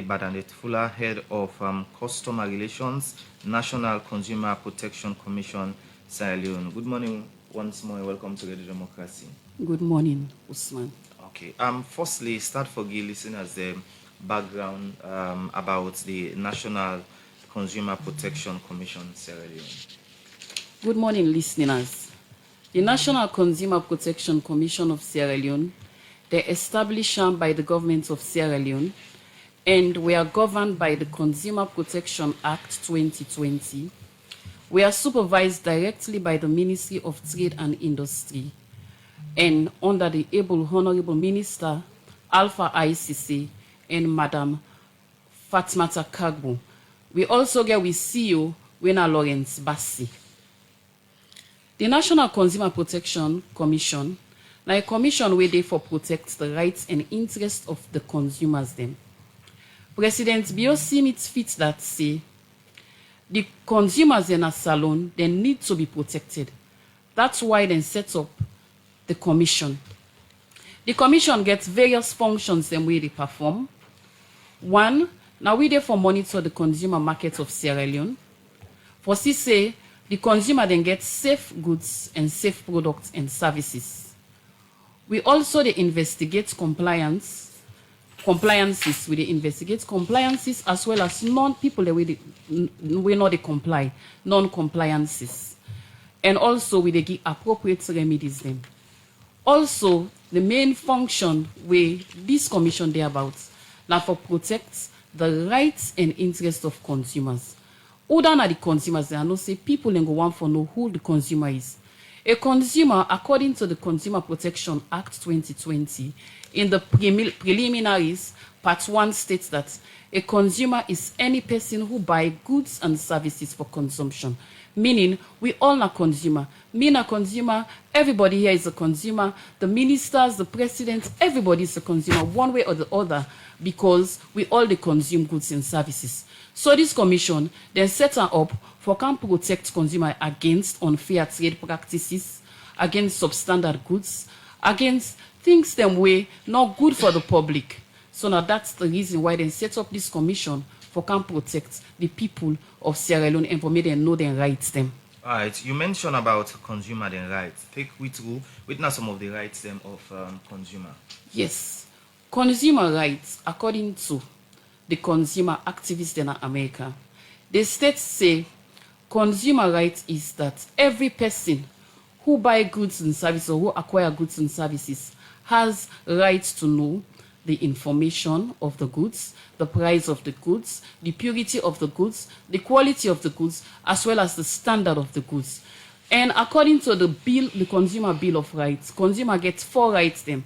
Badandet Fuller, Head of Customer Relations, National Consumer Protection Commission, Sierra Leone. Good morning once more and welcome to Radio Democracy. Good morning, Usman. Okay. Firstly, start for the listeners the background about the National Consumer Protection Commission, Sierra Leone. Good morning, listeners. The National Consumer Protection Commission of Sierra Leone, they're established by the government of Sierra Leone, and we are governed by the Consumer Protection Act 2020. We are supervised directly by the Ministry of Trade and Industry, and under the able Honorable Minister Alpha ICC and Madam Fatmata Kagbo. We also get with CEO Wena Lawrence Bassi. The National Consumer Protection Commission, now a commission where they for protect the rights and interests of the consumers them. President Biosi it fit that say the consumers in a salon they need to be protected. That's why they set up the commission. The commission gets various functions and way they perform. One, now we there for monitor the consumer market of Sierra Leone. For say the consumer then gets safe goods and safe products and services. We also they investigate compliances. We they investigate compliances as well as non-people that we not they comply, non-compliances. And also we they give appropriate remedies them. Also, the main function where this commission they about now for protect the rights and interests of consumers. Other than the consumers, they are not say people and go want for know who the consumer is. A consumer, according to the Consumer Protection Act 2020, in the preliminaries, Part 1 states that a consumer is any person who buy goods and services for consumption. Meaning, we all are consumer. Me a consumer, everybody here is a consumer. The ministers, the president, everybody is a consumer, one way or the other, because we all they consume goods and services. So this commission then set her up for can protect consumer against unfair trade practices, against substandard goods, against things them way not good for the public. So now that's the reason why they set up this commission for can protect the people of Sierra Leone and for me they know their rights them. All right, you mentioned about consumer and rights. Take we through witness some of the rights them of consumer. Yes, consumer rights according to the consumer activists in America. The states say consumer rights is that every person who buy goods and services or who acquire goods and services has rights to know the information of the goods, the price of the goods, the purity of the goods, the quality of the goods, as well as the standard of the goods. And according to the Consumer Bill of Rights, consumer gets 4 rights them,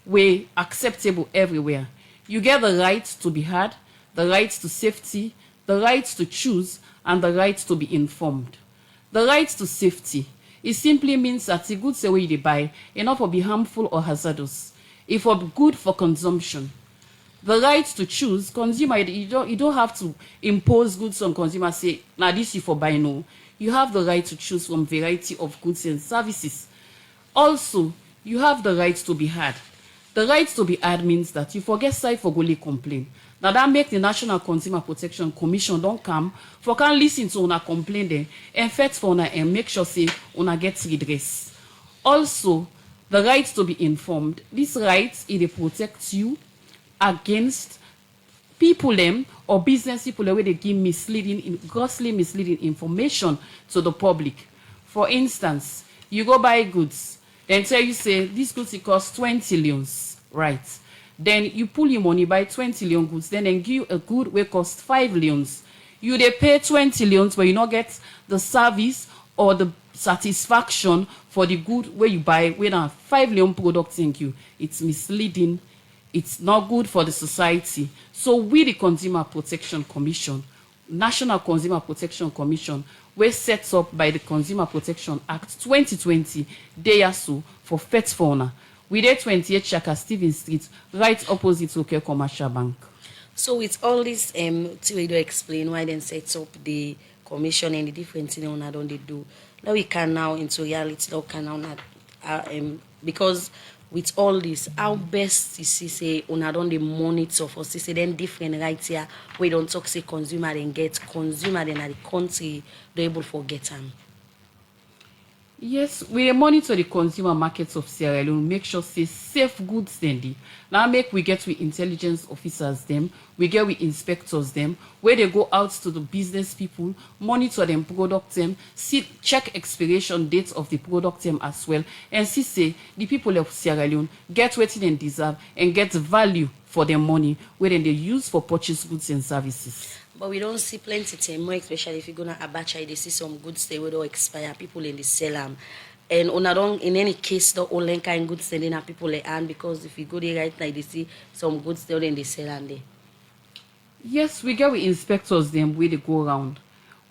were acceptable everywhere. You get the right to be heard, the right to safety, the right to choose, and the right to be informed. The right to safety, it simply means that the goods away they buy enough to be harmful or hazardous. If for good for consumption. The right to choose, consumer, you don't have to impose goods on consumer, say, now this you for buy no. You have the right to choose from variety of goods and services. Also, you have the right to be heard. The right to be heard means that you forget side for goli complain. Now that make the National Consumer Protection Commission don't come for can listen to una complain there and fight for una and make sure say una gets redress. Also, the right to be informed. This right it protects you against people them or business people where they give grossly misleading information to the public. For instance, you go buy goods, then tell you say this goods it costs 20 leons, right? Then you pull your money buy 20 leon goods, then give you a good way cost 5 leons. You they pay 20 leons, but you not get the service or the satisfaction for the good where you buy when a 5 leon products in you. It's misleading. It's not good for the society. So we, the Consumer Protection Commission, National Consumer Protection Commission, were set up by the Consumer Protection Act 2020, they are so for Fet Fauna. We there 28 Shaka Stevens Street, right opposite to Oke Commercial Bank. So with all this, to explain why then set up the commission and the different things don't they do. Now we can now into reality. Now can now not because with all this, how best you see say una don dey monitor for see say then different rights here we don't talk say consumer then get consumer then at the country they able to forget them. Yes, we dey monitor the consumer markets of Sierra Leone, make sure say safe goods dem dey. Now make we get with intelligence officers them, we get with inspectors them, where they go out to the business people, monitor them product them, see check expiration dates of the product them as well, and see say the people of Sierra Leone get wetin dem deserve and get value for their money where then they use for purchase goods and services. But we don't see plenty thing more, especially if you go to Abacha, they see some goods they will expire, people in the sell them. And una don't in any case the only kind goods selling at people like hand because if you go there right now they see some goods there in the sell and there. Yes, we get with inspectors them where they go around.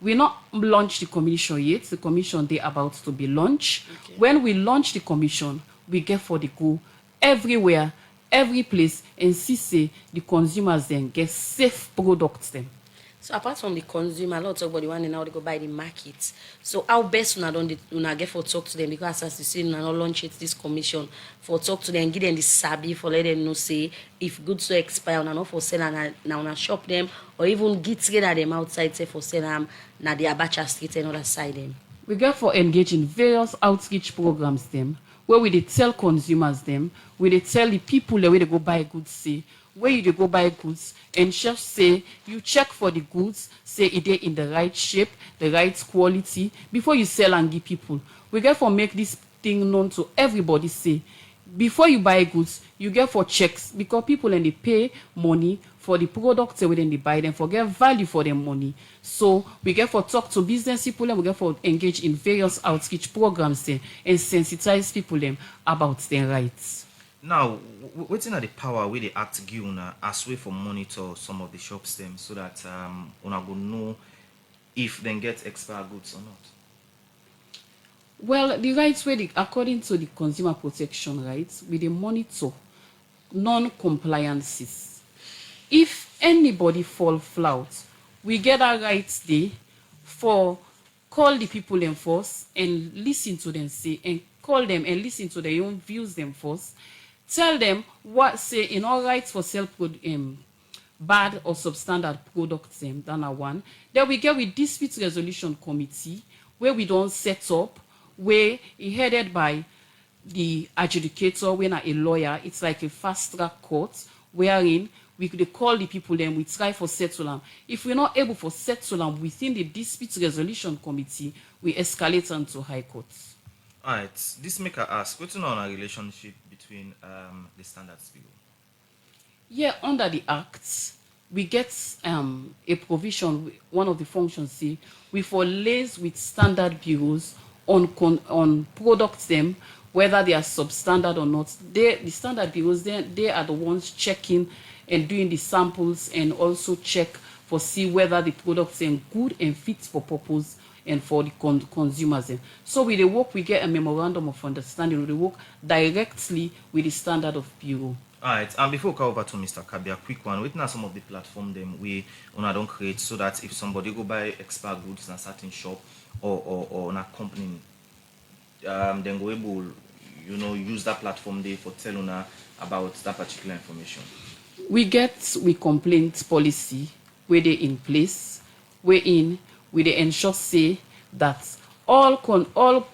We not launch the commission yet. The commission they about to be launched. Okay. When we launch the commission, we get for the go everywhere, every place, and see say the consumers then get safe products them. So apart from the consumer, a lot of talk about the one and now they go buy the market. So how best una get for talk to them because as you see, una not launch it this commission for talk to them, give them the sabi for let them know say if goods so expire, una not for sell and now una shop them or even get together them outside say for sell them na the Abacha street and other side them. We get for engage in various outreach programs them where we dey tell consumers them, we dey tell the people the way they go buy goods say. Where you go buy goods and just say you check for the goods, say it is in the right shape, the right quality before you sell and give people. We get for make this thing known to everybody say before you buy goods, you get for checks because people and they pay money for the products when they buy them for get value for their money. So we get for talk to business people and we get for engage in various outreach programs there and sensitize people them about their rights. Now, what's in the power where they act give una as way for monitor some of the shops them so that una go know if they get expired goods or not? Well, the rights where according to the consumer protection rights, we dey monitor non-compliances. If anybody fall flout, we get our rights there for call the people them first and listen to them say and call them and listen to their own views them first. Tell them what say in all rights for sell bad or substandard products them than a one. Then we get with dispute resolution committee where we don't set up where it headed by the adjudicator when a lawyer. It's like a fast track court wherein we could call the people then we try for settle them. If we're not able for settle them within the dispute resolution committee, we escalate them to high courts. All right, this make I ask, what's on a relationship between the Standards Bureau? Yeah, under the Act, we get a provision, one of the functions, see, we for liaise with standard bureaus on products them, whether they are substandard or not. The standard bureaus, they are the ones checking and doing the samples and also check for see whether the products are good and fit for purpose and for the consumers. So with the work, we get a memorandum of understanding. We work directly with the standard of bureau. All right, and before we go over to Mr. Kabia, quick one. Witness some of the platform them we don't create so that if somebody go buy expired goods in a certain shop or in a company, then go able use that platform there for tell una about that particular information. We complaint policy where they in place, wherein we dey ensure say that all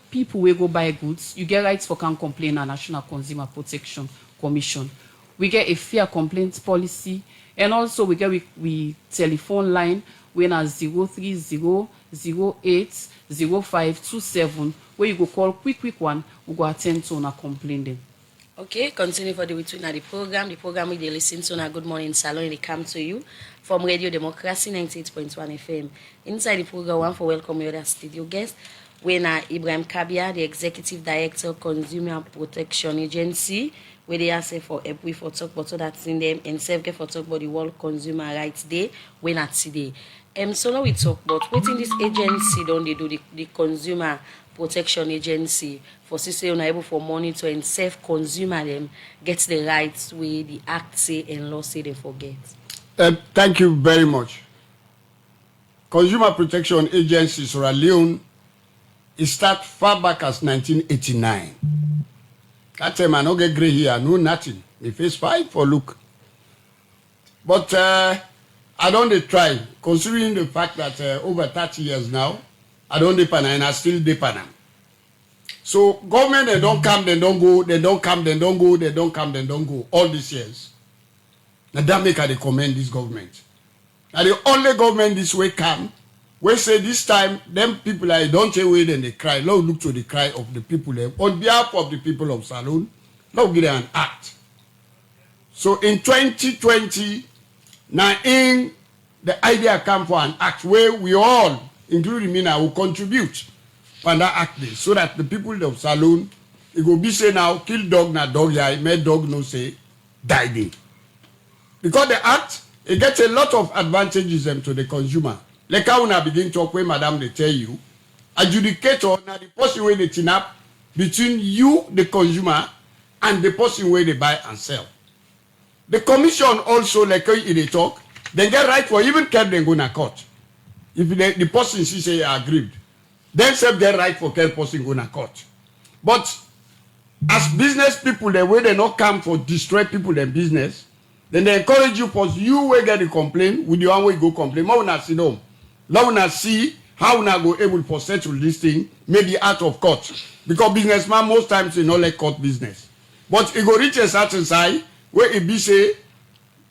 people will go buy goods, you get rights for can complain a National Consumer Protection Commission. We get a fair complaint policy, and also we get we telephone line when at 030080527 where you go call quick one, we go attend to una complaint them. Okay, continue for the between the program. The program we listen to na Good Morning Salon. They come to you from Radio Democracy 98.1 FM. Inside the program, one for welcome your other studio guest. We na Ibrahim Kabia, the Executive Director Consumer Protection Agency, where they ask for help for talk about that's in them and self get for talk about the World Consumer Rights Day. We na today. So now we talk about what in this agency don't they do the Consumer Protection Agency for say able for monitor and safe consumer them gets the rights where the act say and law say they forget. Thank you very much. Consumer Protection Agency Sierra Leone, it started far back as 1989. That time I no get gray here, no nothing. The face fine for look. But I don't dey try, considering the fact that over 30 years now, I don't depend and I still depend. So government, they don't come, they don't go, they don't come, they don't go, they don't come, they don't go, all these years. Now that make I dey commend this government. Now the only government this way come, we say this time, them people like don't say wait and they cry. Lord look to the cry of the people there. On behalf of the people of Salone, Lord give them an act. So in 2020, now in the idea come for an act where we all, including me now, will contribute for that act day, so that the people of Salone, it go be say now, kill dog na dog yeah, make dog no say die day. Because the act, it gets a lot of advantages to the consumer. Like how when I begin talk where madam they tell you, adjudicator now the person where they tin up between you, the consumer, and the person where they buy and sell. The commission also, like how they talk, they get right for even care they go na court. If the person say aggrieved, then self get right for care person go na court. But as business people, the way they not come for destroy people in business, then they encourage you for you will get the complaint with your own way go complain. More na sit down. Now we see how we go able to settle this thing, maybe out of court. Because businessman most times they not like court business. But it go reach a certain side where it be say,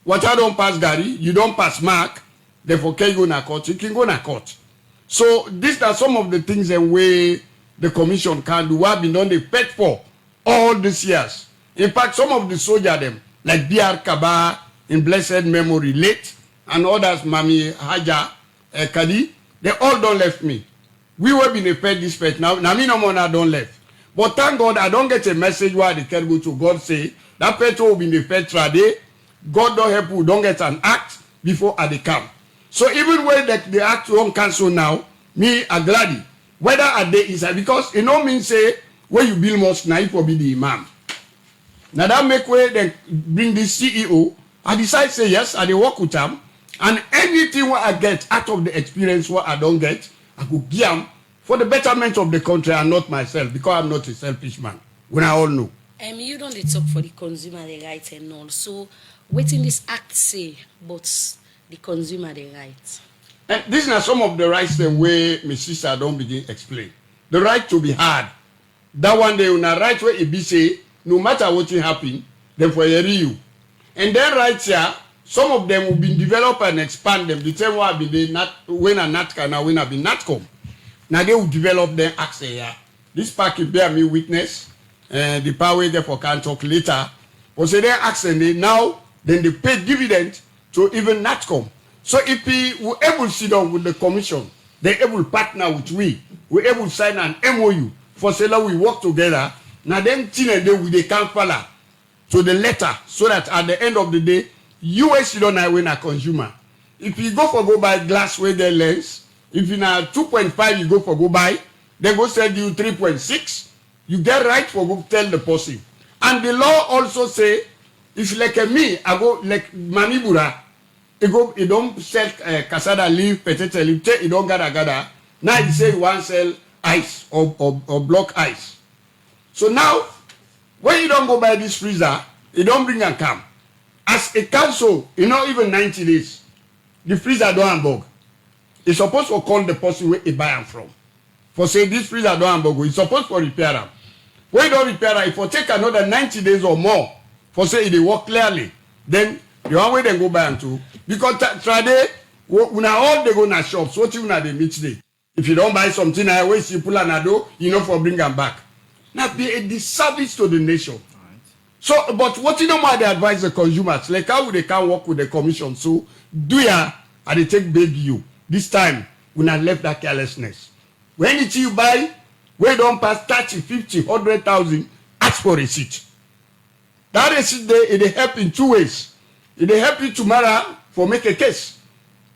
what I don't pass Gary, you don't pass Mark, therefore can you go na court, you can go na court. So these are some of the things and way the commission can do what been done they paid for all these years. In fact, some of the soldier them, like B.R. Kaba in blessed memory, late, and others, Mami Haja, Kadi, they all don't left me. We were being paid this pet now. Now me no more don't left. But thank God I don't get a message where they can go to God say that pet will be the pet trade. God don't help you, don't get an act before they come. So even when the act won't cancel now, me are glad. Whether a day is because it no mean say when you build mosque now it will be the imam. Now that make way they bring this CEO. I decide say yes, I dey work with them. And anything what I get out of the experience what I don't get, I go give them for the betterment of the country and not myself, because I'm not a selfish man. When I all know. You don't dey talk for the consumer the right and all. So waiting this act say, but the consumer the right. And these are some of the rights the way my sister don't begin explain. The right to be heard. That one day on a right where it be say, no matter what will happen, then for you. And then right here, some of them will be developed and expand them. The same way be not when a NATCA now when I be NATCOM. Now they will develop them access here. This package bear me witness. The power therefore can talk later. But say they accent they now then they pay dividend to even NATCOM. So if we were able to sit down with the commission, they able to partner with we able to sign an MOU for say we work together. Now them thing and they can't follow to the letter, so that at the end of the day, you don't know when a consumer. If you go for go buy glass with the lens, if you now 2.5 you go for go buy, they go sell you 3.6. You get right for go tell the person. And the law also say, if like me, I go like Manibura, it don't sell cassava leaf, potato leaf, it don't gather. Now it say you want sell ice or block ice. So now, when you don't go buy this freezer, it don't bring and come. As a council, even 90 days, the freezer don't bug. It's supposed to call the person where you buy them from. For say this freezer don't bug, it's supposed to repair them. When you don't repair them, if you take another 90 days or more, for say it work clearly, then the one way they go buy them too. Because today, when all they go na shops, what you na they meet today. If you don't buy something, I always you pull an do, for bring them back. Now be a disservice to the nation. Right. So, but what they advise the consumers, like how they can work with the commission. So, do ya, and they take beg you. This time, we not left that carelessness. When it's you buy, we don't pass 30, 50, 100,000, ask for receipt. That receipt there, it help in two ways. It help you tomorrow for make a case.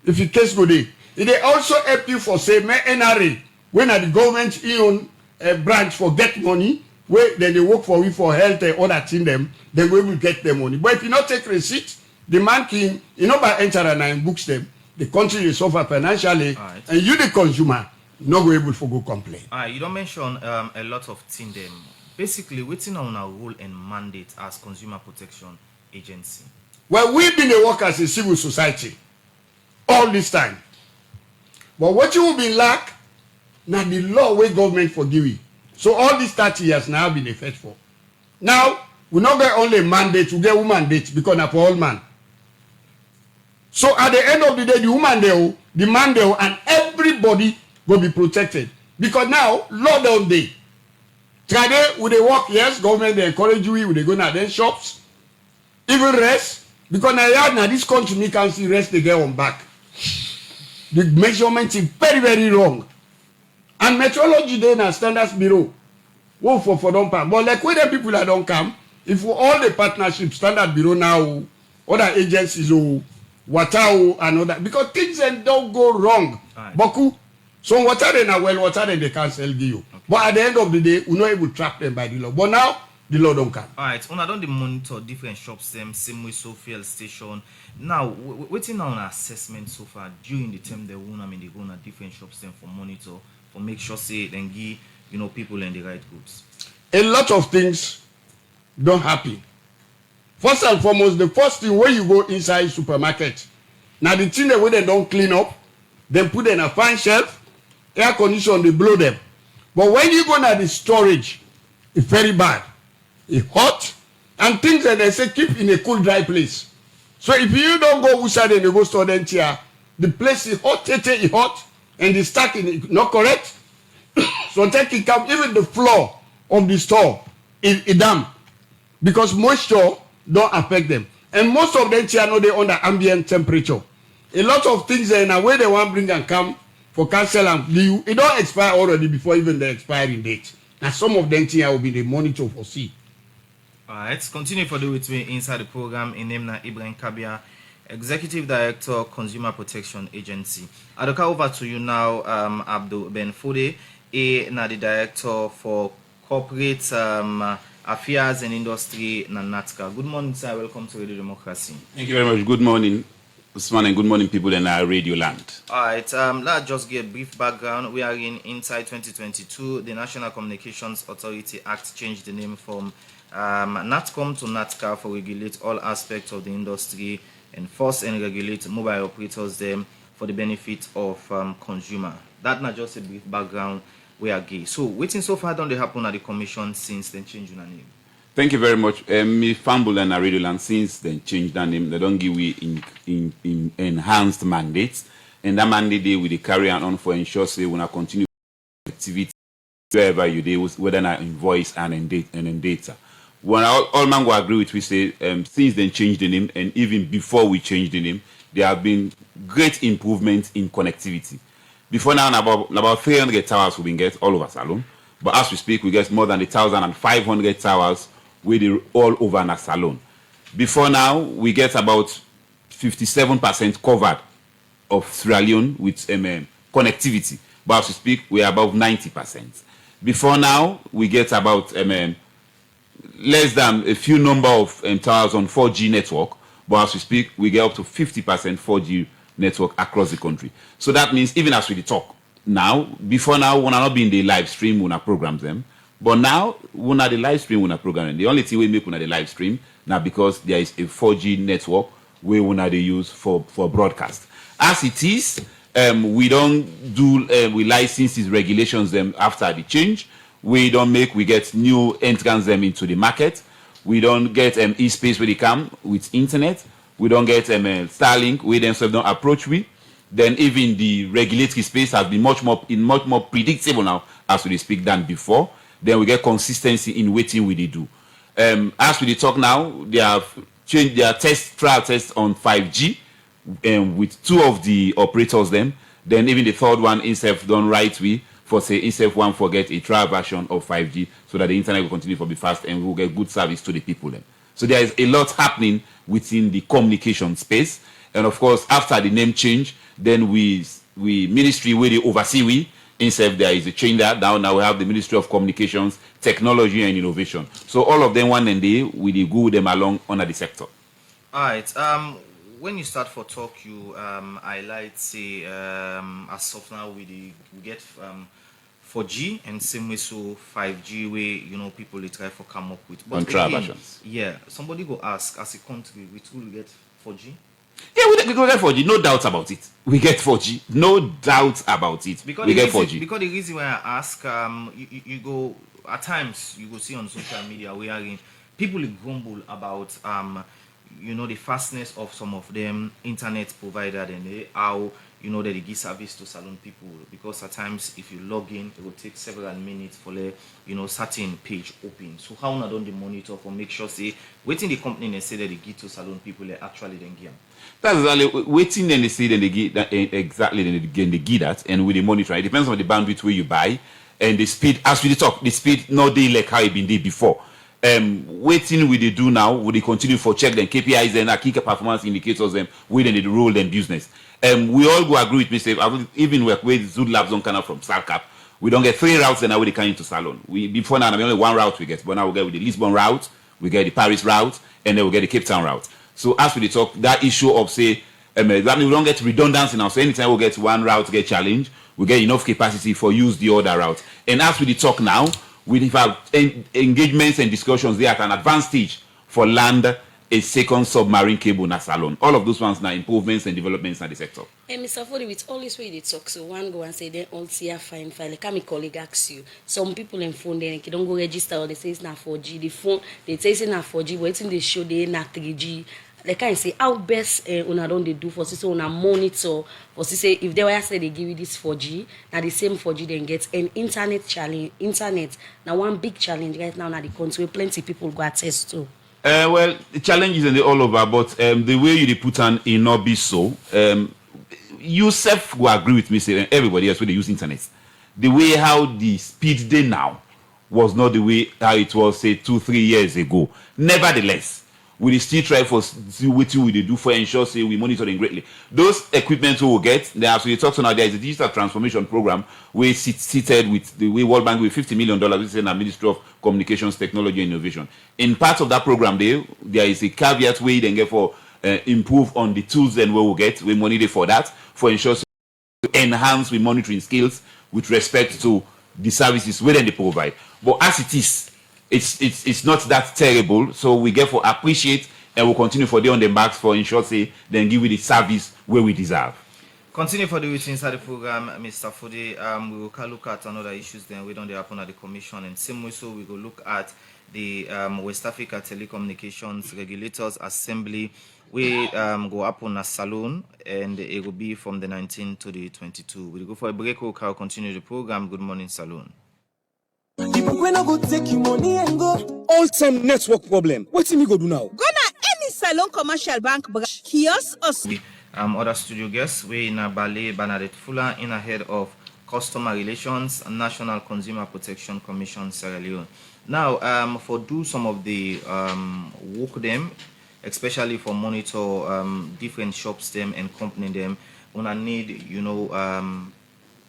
If your case go there. It also help you for say, my NRA, when the government own a branch for get money, where then they work for you for health and other thing them, then we will get the money. But if you not take receipt, the man can, by enter and books them, the country will suffer financially, right. And you the consumer, not go able to go complain. You don't mention a lot of things them basically, waiting on our role and mandate as consumer protection agency. Well, we've been a work as a civil society all this time. But what you will be lack, now the law where government forgive you. So all these 30 years now been effect for. Now, we not get only mandate, we get woman mandate because na for all man. So at the end of the day, the woman there, the man there, and everybody will be protected. Because now, law don't dey. Today, with the work, yes, government they encourage you, with they go now then shops, even rest. Because now this country, me can see rest they get on back. The measurement is very, very wrong. And metrology then a standards bureau. Wo for don't pass. But like when the people that don't come, if all the partnership, standard bureau now, other agencies, water and all that, because things then don't go wrong. Right. Boku. So water then are well, water then they can't sell you. Okay. But at the end of the day, we not able to trap them by the law. But now, the law don't come. Alright, I don't monitor different shops, same way so fuel station. Now, waiting on an assessment so far during the term they want, they go on different shops them for monitor, for make sure say then give people in the right goods. A lot of things don't happen. First and foremost, the first thing when you go inside supermarket, now the thing that way they don't clean up, then put in a fine shelf, air condition, they blow them. But when you go to the storage, it's very bad. It's hot, and things that they say keep in a cool, dry place. So if you don't go outside and you go store them here, the place is hot, is hot, and the stack is not correct. So take it come, even the floor of the store is damp because moisture don't affect them. And most of them here know they under ambient temperature. A lot of things in a way they want bring and come for cancel and leave, it don't expire already before even the expiring date. Now some of them here will be the monitor for see. Alright, continue for the with me inside the program in name na Ibrahim Kabia, Executive Director, Consumer Protection Agency. I'll go over to you now, Abdul Ben Fode, na the Director for Corporate Affairs and Industry na NATCA. Good morning, sir. Welcome to Radio Democracy. Thank you very much. Good morning, Usman, and good morning, people in our radio land. Alright, let's just get a brief background. We are in Inside 2022. The National Communications Authority Act changed the name from NATCOM to NATCA for regulate all aspects of the industry, enforce and regulate mobile operators them for the benefit of consumer. That's not just a brief background we are gay. So waiting so far don't they happen at the commission since then change your name? Thank you very much. Me fumble and radio land since then changed their name. They don't give we in enhanced mandates, and that mandate they will carry on for ensure say when I continue activity wherever you do, whether not in voice and in data. When all man will agree with we say since then changed the name, and even before we changed the name, there have been great improvements in connectivity. Before now, about 300 towers we get all over Salone, but as we speak, we get more than 1,500 towers with all over na Salone. Before now, we get about 57% covered of Sierra Leone with connectivity, but as we speak, we are above 90%. Before now, we get about less than a few number of towers on 4G network, but as we speak, we get up to 50% 4G network across the country. So that means even as we talk now, before now, we not be in the live stream, we not program them, but now we not the live stream, we not program them. The only thing we make the live stream now because there is a 4G network we will not use for broadcast. As it is, we don't do we license these regulations them after the change. We get new entrants them into the market. We don't get e-space where they come with internet. We don't get Starlink. We themselves don't approach we. Then even the regulatory space has been much more predictable now as we speak than before. Then we get consistency in waiting we do. As we talk now, they have changed their trial tests on 5G with two of the operators them. Then even the third one itself done right way for say itself one forget a trial version of 5G so that the internet will continue to be fast and we will get good service to the people then. So there is a lot happening within the communication space. And of course, after the name change, then we ministry where they oversee we instead there is a change that now we have the Ministry of Communications, Technology and Innovation. So all of them one and day we go with them along under the sector. All right. When you start for talk, you highlight say as of now we get 4G and same way so 5G way, you know, people they try for come up with. But On trial again, versions. yeah, somebody go ask as a country, which will get 4G? Yeah, we get 4G, no doubt about it. We get 4G, no doubt about it. Because We the get reason, 4G. because the reason why I ask, you go at times you go see on social media where people grumble about you know, the fastness of some of them internet provider and how, you know, that they give service to salon people, because at times if you log in it will take several minutes for the, you know, certain page open. So how not on the monitor for make sure say waiting the company and say that they give to salon people they actually then give them. That's exactly waiting, then they say, then they get that exactly, then they get that, and with the monitor, it depends on the bandwidth where you buy and the speed. As we talk, the speed not day like how it been there before. Waiting we they do now, will they continue for check them KPIs and key performance indicators them with the role them business. We all go agree with me, say even with Zood Labs on kind of from Salcap, we don't get 3 routes and now we come into Salon. We before now only 1 route we get, but now we get with the Lisbon route, we get the Paris route, and then we get the Cape Town route. So as we talk, that issue of say that means we don't get redundancy now. So anytime we get 1 route get challenged, we get enough capacity for use the other route. And as we talk now, we have engagements and discussions there at an advanced stage for land a second submarine cable na Salon. All of those ones now improvements and developments in the sector. And Mr. Fodi, with all this way they talk, so one go and say they all see a fine file. Like my colleague asks you, some people in phone they don't go register or they say it's not 4G. The phone they say it's not 4G, but it's in the show they not 3G. They can say how best una don't they do for so una monitor for say if they were say they give you this 4G, now the same 4G then gets an internet challenge. Internet now one big challenge right now the country where plenty people go access to. Well, the challenge is all over, but the way you put on it not be so. You self will agree with me, say everybody else when they use internet. The way how the speed they now was not the way how it was say 2-3 years ago. Nevertheless, we still try for see what we do for ensure say we monitor them greatly. Those equipment we will get, they actually talk to now. There is a digital transformation program we seated with the World Bank with $50 million, which is in the Ministry of Communications, Technology and Innovation. In part of that program, there is a caveat where you then get for improve on the tools and where we get we monitor for that for ensure to enhance we monitoring skills with respect to the services where they provide. But as it is, it's not that terrible, so we get for appreciate and we'll continue for the on the marks for ensure say then give you the service where we deserve. Continue for the week inside the program, Mr. Fode. We will look at another issues then we don't happen at the commission, and same way so we will look at the West Africa Telecommunications Regulators Assembly. We go up on a Salon, and it will be from the 19th to the 22. We'll go for a break. We'll continue the program. Good morning, Salon. All-time network problem. What me go do now? Go na any Salon commercial bank kiosk or Other studio guests, we in a Ballet Bernadette Fuller, in a head of Customer Relations, National Consumer Protection Commission, Sierra Leone. Now, for do some of the work them, especially for monitor different shops them and company them, una need, you know,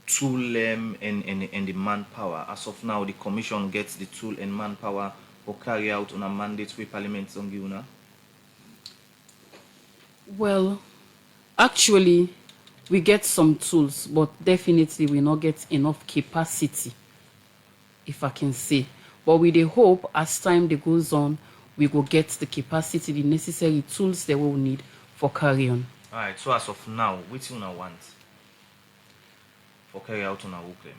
tool them and the manpower. As of now, the commission gets the tool and manpower for carry out on a mandate with Parliament on Giuna. Well, actually, we get some tools, but definitely we not get enough capacity, if I can say. But with the hope, as time goes on, we will get the capacity, the necessary tools that we will need for carry on. All right. So as of now, which you want for carry out on our work them?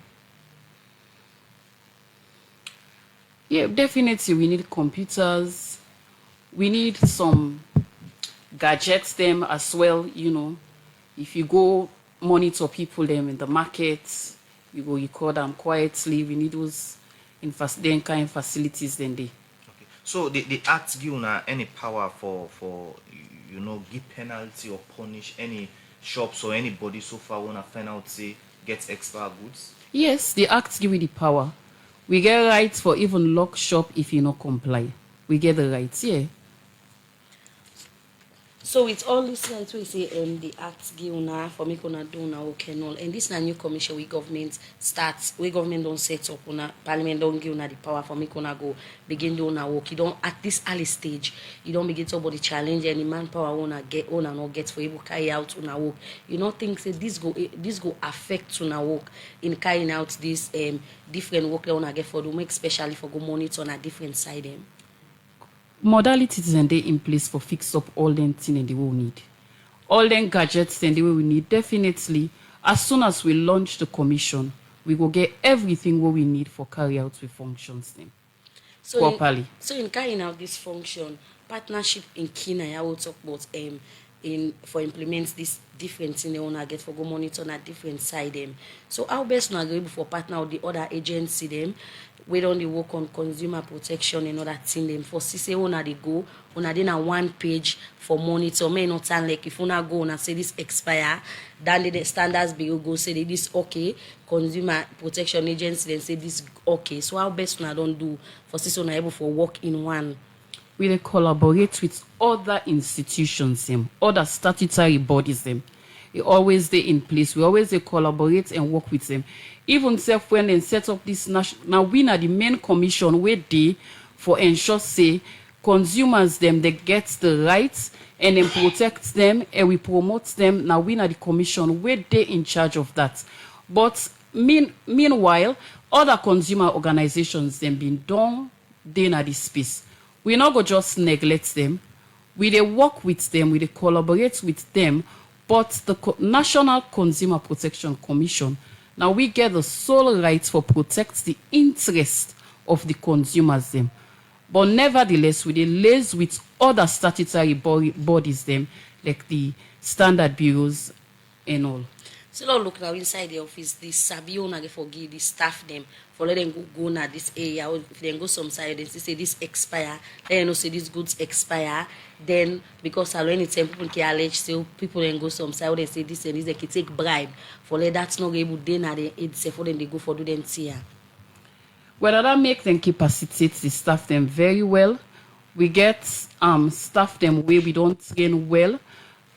Yeah, definitely we need computers. We need some gadgets them as well, you know. If you go monitor people them in the market, you call them quietly. We need those then kind facilities then they. Okay. So the act give una any power for you know give penalty or punish any shops or anybody so far wanna find out say gets extra goods? Yes, the act give you the power. We get rights for even lock shop if you not comply. We get the rights, yeah. So it's all this like we say the act give una for make una do una work and all. And this na new commission we government starts, we government don't set up una, parliament don't give una the power for make una go begin do una work. You don't at this early stage, you don't begin to about the challenge any manpower una get una not get for able carry out una work. You don't think say this go affect una work in carrying out this different work that una get for do make especially for go monitor on a different side them. Modalities and they in place for fix up all them things and the way we need. All them gadgets and the way we need. Definitely, as soon as we launch the commission, we will get everything what we need for carry out the functions then. Properly. In carrying out this function, partnership in Kenya, I will talk about in for implement this different thing they wanna get for go monitor on a different side them. So how best not agree for partner with the other agency them. We don't work on consumer protection and other thing them. For say una they go, una then a one page for monitor. May not sound like if una go and say this expire, then the standards bureau go say this okay, consumer protection agency then say this okay. So how best una don't do for say una able for work in one. We dey collaborate with other institutions them, other statutory bodies them. It always they in place. We always they collaborate and work with them. Even self when they set up this national, now we are the main commission where they for ensure say consumers them they get the rights and then protect them and we promote them. Now we are the commission where they in charge of that. But meanwhile, other consumer organizations them been done they na this space. We not go just neglect them. We they work with them. We they collaborate with them. But the National Consumer Protection Commission, now we get the sole rights for protect the interest of the consumers them. But nevertheless, we they liaise with other statutory bodies them, like the standard bureaus and all. So now look now inside the office, this Sabio na forgive the staff them for let them go na this area. Or if they go some side, they say this expire. Then you know say these goods expire. Then because any time people can allege, so people then go some side. They say this and this they can take bribe for let that's not able. Then it's for them they go for do them tier. Whether that make them capacitate the staff them very well, we get staff them where we don't train well.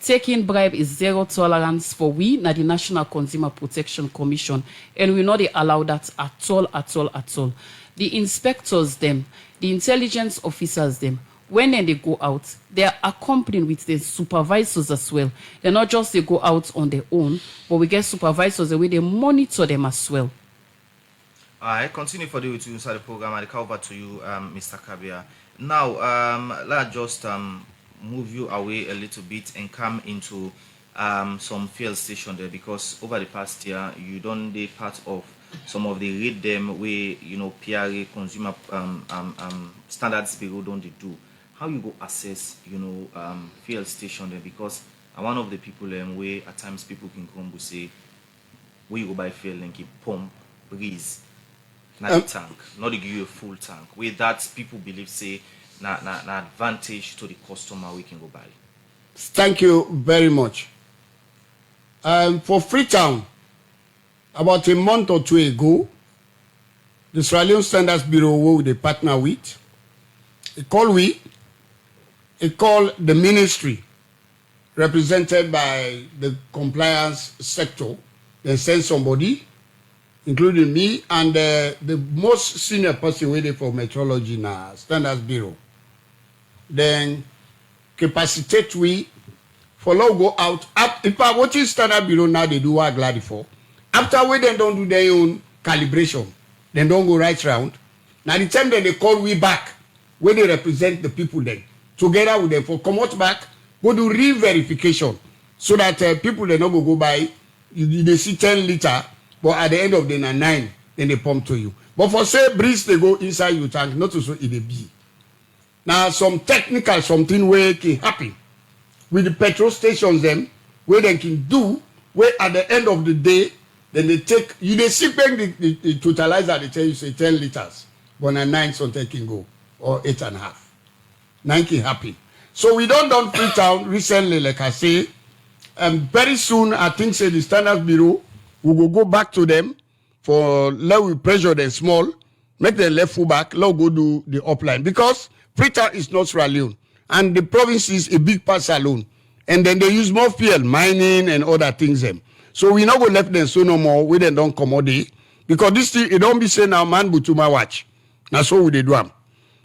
Taking bribe is zero tolerance for we, na the National Consumer Protection Commission, and we not allow that at all. The inspectors them, the intelligence officers them, when they go out, they are accompanied with the supervisors as well. They're not just they go out on their own, but we get supervisors the way they monitor them as well. I continue for the to inside the program. I come over to you, Mr. Kabia. Now, let's just move you away a little bit and come into some field station there, because over the past year you don't be part of some of the read them way PRA consumer standards bureau don't they do. How you go assess field station there, because one of the people where at times people can come to say where you go buy fuel and keep pump breeze not the tank, not to give you a full tank. With that people believe say na advantage to the customer we can go buy. Thank you very much. For Freetown, about a month or two ago, the Sierra Leone Standards Bureau, who they partner with, it called the ministry, represented by the compliance sector. They send somebody, including me, and the most senior person waiting for metrology now, Standards Bureau. Then capacitate we for law go out. If I watching Standard Bureau now, they do what glad for. After we then don't do their own calibration, then don't go right round. Now the time then they call we back, where they represent the people then, together with them for come out back, go do re-verification, so that people they not go by, they see 10 liter, but at the end of the 9, then they pump to you. But for say breeze they go inside your tank, not to so it be. Now some technical something where it can happen with the petrol stations them, where they can do, where at the end of the day, then they take, you they see the totalizer, they tell you say 10 liters, but a 9 something can go, or 8.5. 9 can happen. So we don't done Freetown recently, like I say, and very soon I think say the Standards Bureau will go back to them for let we pressure them small, make them left full back, let go do the upline, because Freetown is not Sierra Leone, and the province is a big part alone. and then they use more fuel, mining and other things them. So we not go left them so no more. We then don't commodity because this thing it don't be saying now man butuma watch. Now so we they do am.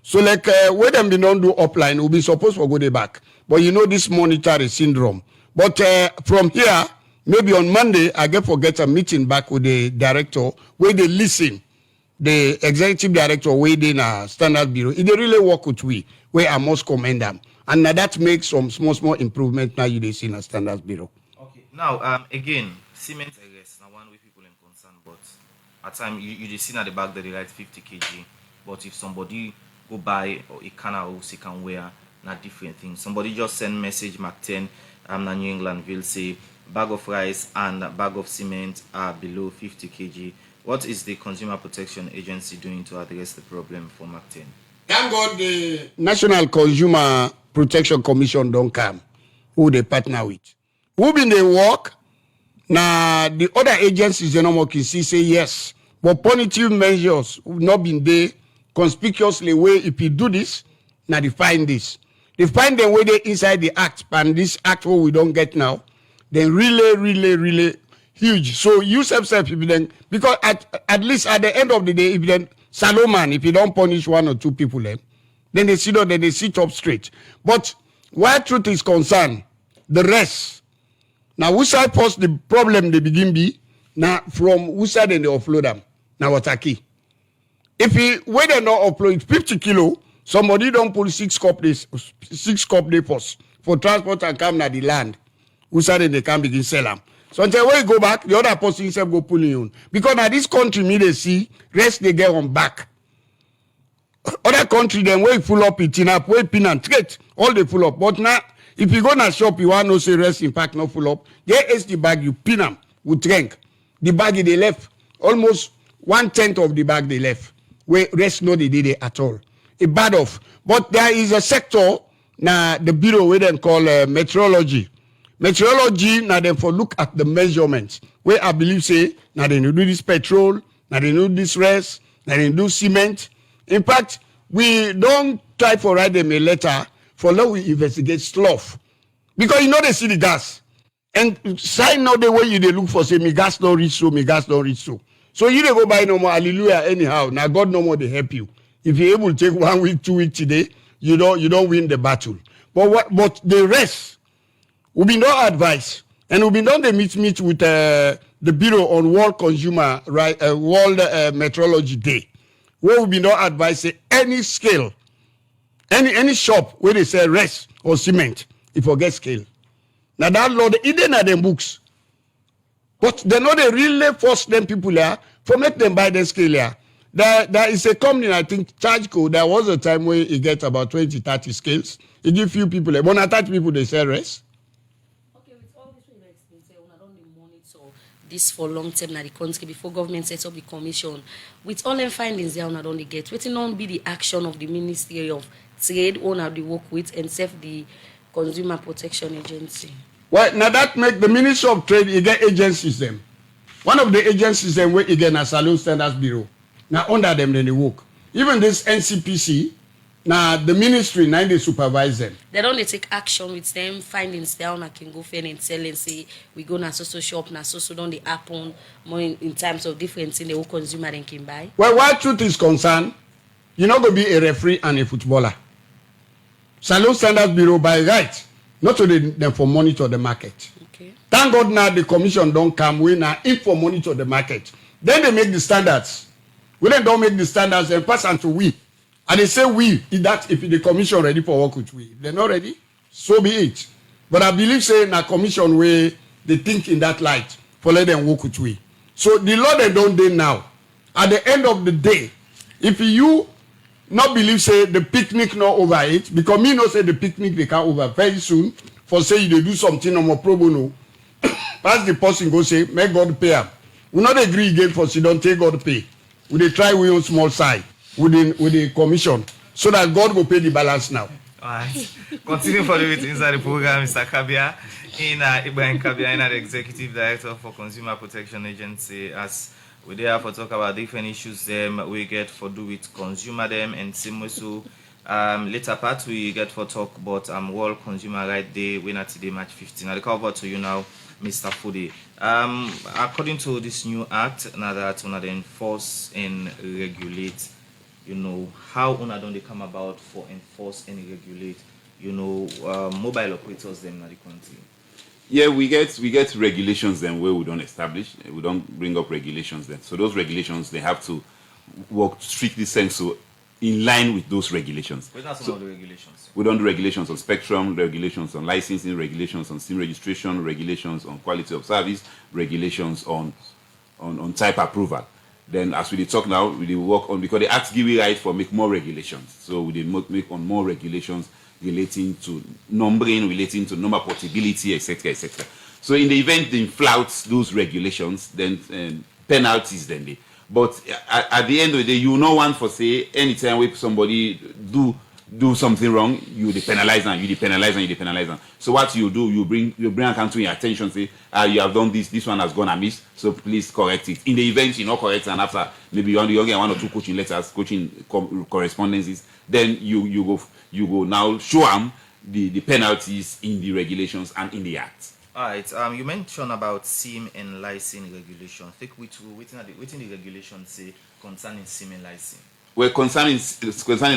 So like where them be don't do upline, we be supposed to go there back. But you know this monetary syndrome. But from here, maybe on Monday, I get a meeting back with the director where they listen. The executive director within a standard bureau, if they really work with we, where I must commend them. And now that makes some small improvement now you see in a standard bureau. Okay. Now, again, cement arrest. Now, one way people in concern, but at time you see at the back that they write 50 kg. But if somebody go buy or a can or he can wear, not different things. Somebody just send message Mark 10, na New England will say bag of rice and bag of cement are below 50 kg. What is the Consumer Protection Agency doing to address the problem for Mark 10? Thank God the National Consumer Protection Commission don't come, who they partner with. Who been they work? Now the other agencies they no can see say yes, but punitive measures have not been there conspicuously where if you do this, now they find this. They find them where they inside the act, and this act what we don't get now, then really huge. So you self if you then because at least at the end of the day, if you then Salomon, if you don't punish one or two people, then they sit down, then they sit up straight. But where truth is concerned, the rest. Now which side post the problem they begin be now from which side then they offload them. Now what's a key? If he where they not upload 50 kilo, somebody don't pull 6 cup day post for transport and come na the land. Which side then they can begin sell them. So until when you go back, the other person himself go pulling you on. Because now this country me they see, rest they get on back. Other country then where you full up it in up, where pin and trade, all they full up. But now, if you go na shop, you want no say rest in fact not full up. There is the bag, you pin them with drink. The bag they left, almost 1/10 of the bag they left. Where rest no they did it at all. A bad off. But there is a sector, now the bureau we then call meteorology. Meteorology, now then for look at the measurements. Where I believe say, now they do this petrol, now they do this rest, now they do cement. In fact, we don't try for write them a letter for let we investigate slough. Because you know they see the gas. And sign out the way you they look for say me gas don't reach so, me gas don't reach so. So you they go buy no more hallelujah anyhow. Now God no more they help you. If you're able to take 1 week, 2 weeks today, you don't win the battle. But the rest we've been done advice, and we've been done the meet with the Bureau on World Consumer World Meteorology Day, where we've been done advice say any scale, any shop where they sell rest or cement, if you get scale. Now that law they hidden at them books, but they know they really force them people there for make them buy the scale here. There is a company, I think, Chargeco. There was a time where you get about 20, 30 scales. You give few people, like 1 or 30 people, they sell rest. This for long term na the country before government sets up the commission. With all them findings there, not only get waiting on be the action of the Ministry of Trade, owner the work with, and self the Consumer Protection Agency. Well, now that make the Ministry of Trade, you get agencies them. One of the agencies them where again a Salon Standards Bureau. Now under them then they work. Even this NCPC, now the ministry now they supervise them. They don't take action with them findings down. I can go fair and sell and say we go na so shop na so don't they happen more in terms of difference in the whole consumer then can buy. Well, where truth is concerned, you're not going to be a referee and a footballer. Salon Standards Bureau by right, not to them for monitor the market. Okay. Thank God now the commission don't come we now if for monitor the market. Then they make the standards. We then don't make the standards and pass on to we. And they say we, if the commission ready for work with we. If they're not ready, so be it. But I believe say in a commission where they think in that light for let them work with we. So the law they don't do now. At the end of the day, if you not believe say the picnic not over it, because me not say the picnic they can over very soon, for say they do something on more pro bono, pass the person go say, make God pay them. We not agree again for say don't take God pay. We they try we on small side. With the commission, so that God will pay the balance now. Alright. Continue for the with inside the program, Mr. Kabia, Ibrahim Kabia, the Executive Director for Consumer Protection Agency, as we there for talk about different issues we get for do with consumer them and similar so Later part we get for talk about World Consumer Right Day, winner today, March 15. I'll come over to you now, Mr. Fude. According to this new act, now that una dey enforce and regulate, how una don dey come about for enforce and regulate, mobile operators them in the country. Yeah, we get regulations then where we don't establish, we don't bring up regulations then. So those regulations they have to work strictly sense so in line with those regulations. What are some of the regulations? We don't do regulations on spectrum, regulations on licensing, regulations on SIM registration, regulations on quality of service, regulations on type approval. Then as we dey talk now, we dey work on, because the act give you right for make more regulations. So we dey make on more regulations relating to numbering, relating to number portability, etc., etc. So in the event they flout those regulations, then penalties then they. But at the end of the day, you no want for say anytime if somebody do something wrong, you depenalize them, you depenalize them. So what you do, you bring account to your attention, say, you have done this one has gone amiss, so please correct it. In the event you not correct, and after maybe you get one or two coaching letters, correspondences, then you go now show them the penalties in the regulations and in the act. All right. You mentioned about SIM and license regulation. I think which the regulations say concerning SIM and license. Well, concerning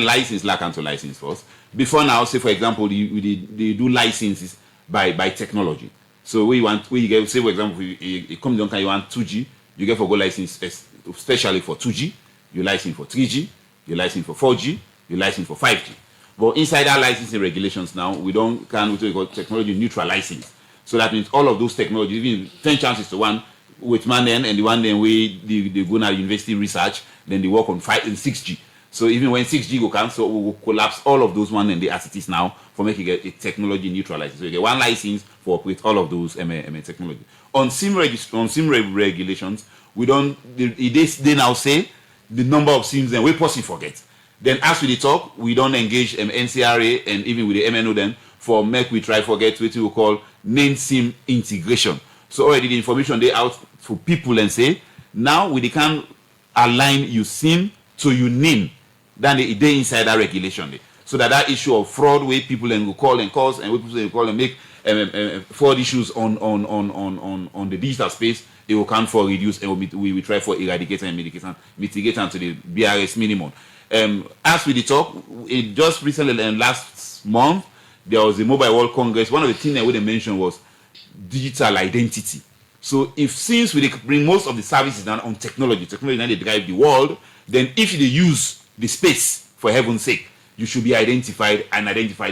license, lack and to license first. Before now, say for example, they do licenses by technology. So you get, say for example, you come down and you want 2G, you get for go license especially for 2G, you license for 3G, you license for 4G, you license for 5G. But inside our licensing regulations now, we call technology neutral license. So that means all of those technologies, even 10 chances to 1 with man then, and the one then they go now university research, then they work on 5 and 6G. So even when 6G go cancel, we will collapse all of those one and the as it is now for making a technology neutral license. So you get one license for operate all of those technology. On SIM regulations, we don't. They now say the number of SIMs then we possibly forget. Then as we talk, we don't engage NCRA and even with the MNO then for make we try forget what we call name SIM integration. So already the information they out for people and say now we can align your SIM to your name. Then they inside that regulation. So that issue of fraud where people then go call and calls and where people then call and make fraud issues on the digital space, they will count for reduce and we try for eradicate and mitigate to the BRS minimum. As we talk, it just recently and last month there was a Mobile World Congress. One of the things that they mentioned was digital identity. So since we bring most of the services down on technology now they drive the world, then if they use the space, for heaven's sake, you should be identified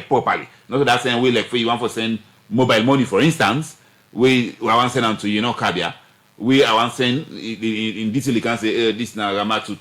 properly. Not that same way like for you want to send mobile money, for instance, we want to send them to Kabia. I want to send in detail you can say this na Rama to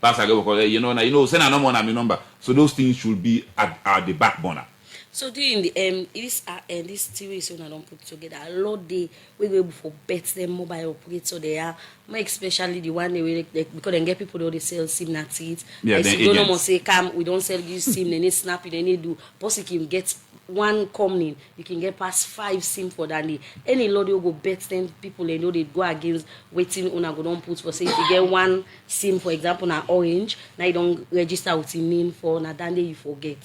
pass send a number. So those things should be at the back burner. So during the this series when I don't put together a lot they we go for bet them mobile operator they are more especially the one they will because they get people they sell SIM not it. Yeah, so don't know say come we don't sell you SIM they need snap it they need do plus you can get one company you can get past 5 SIM for that day. Any lot you go bet them people they know they go against waiting on a go don't put for say if you get one SIM for example na orange now you don't register with your name for na that day you forget.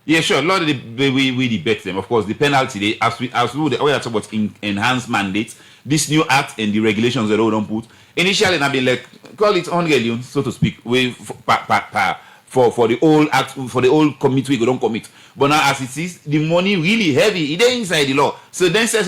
Yeah, sure. A lot of we debate them. Of course, the penalty, as we talk about enhanced mandates, this new act and the regulations that we don't put, initially, I've been like, call it 100 million, so to speak, for the old act, for the old committee, we don't commit. But now, as it is, the money really heavy, it ain't inside the law. So then, so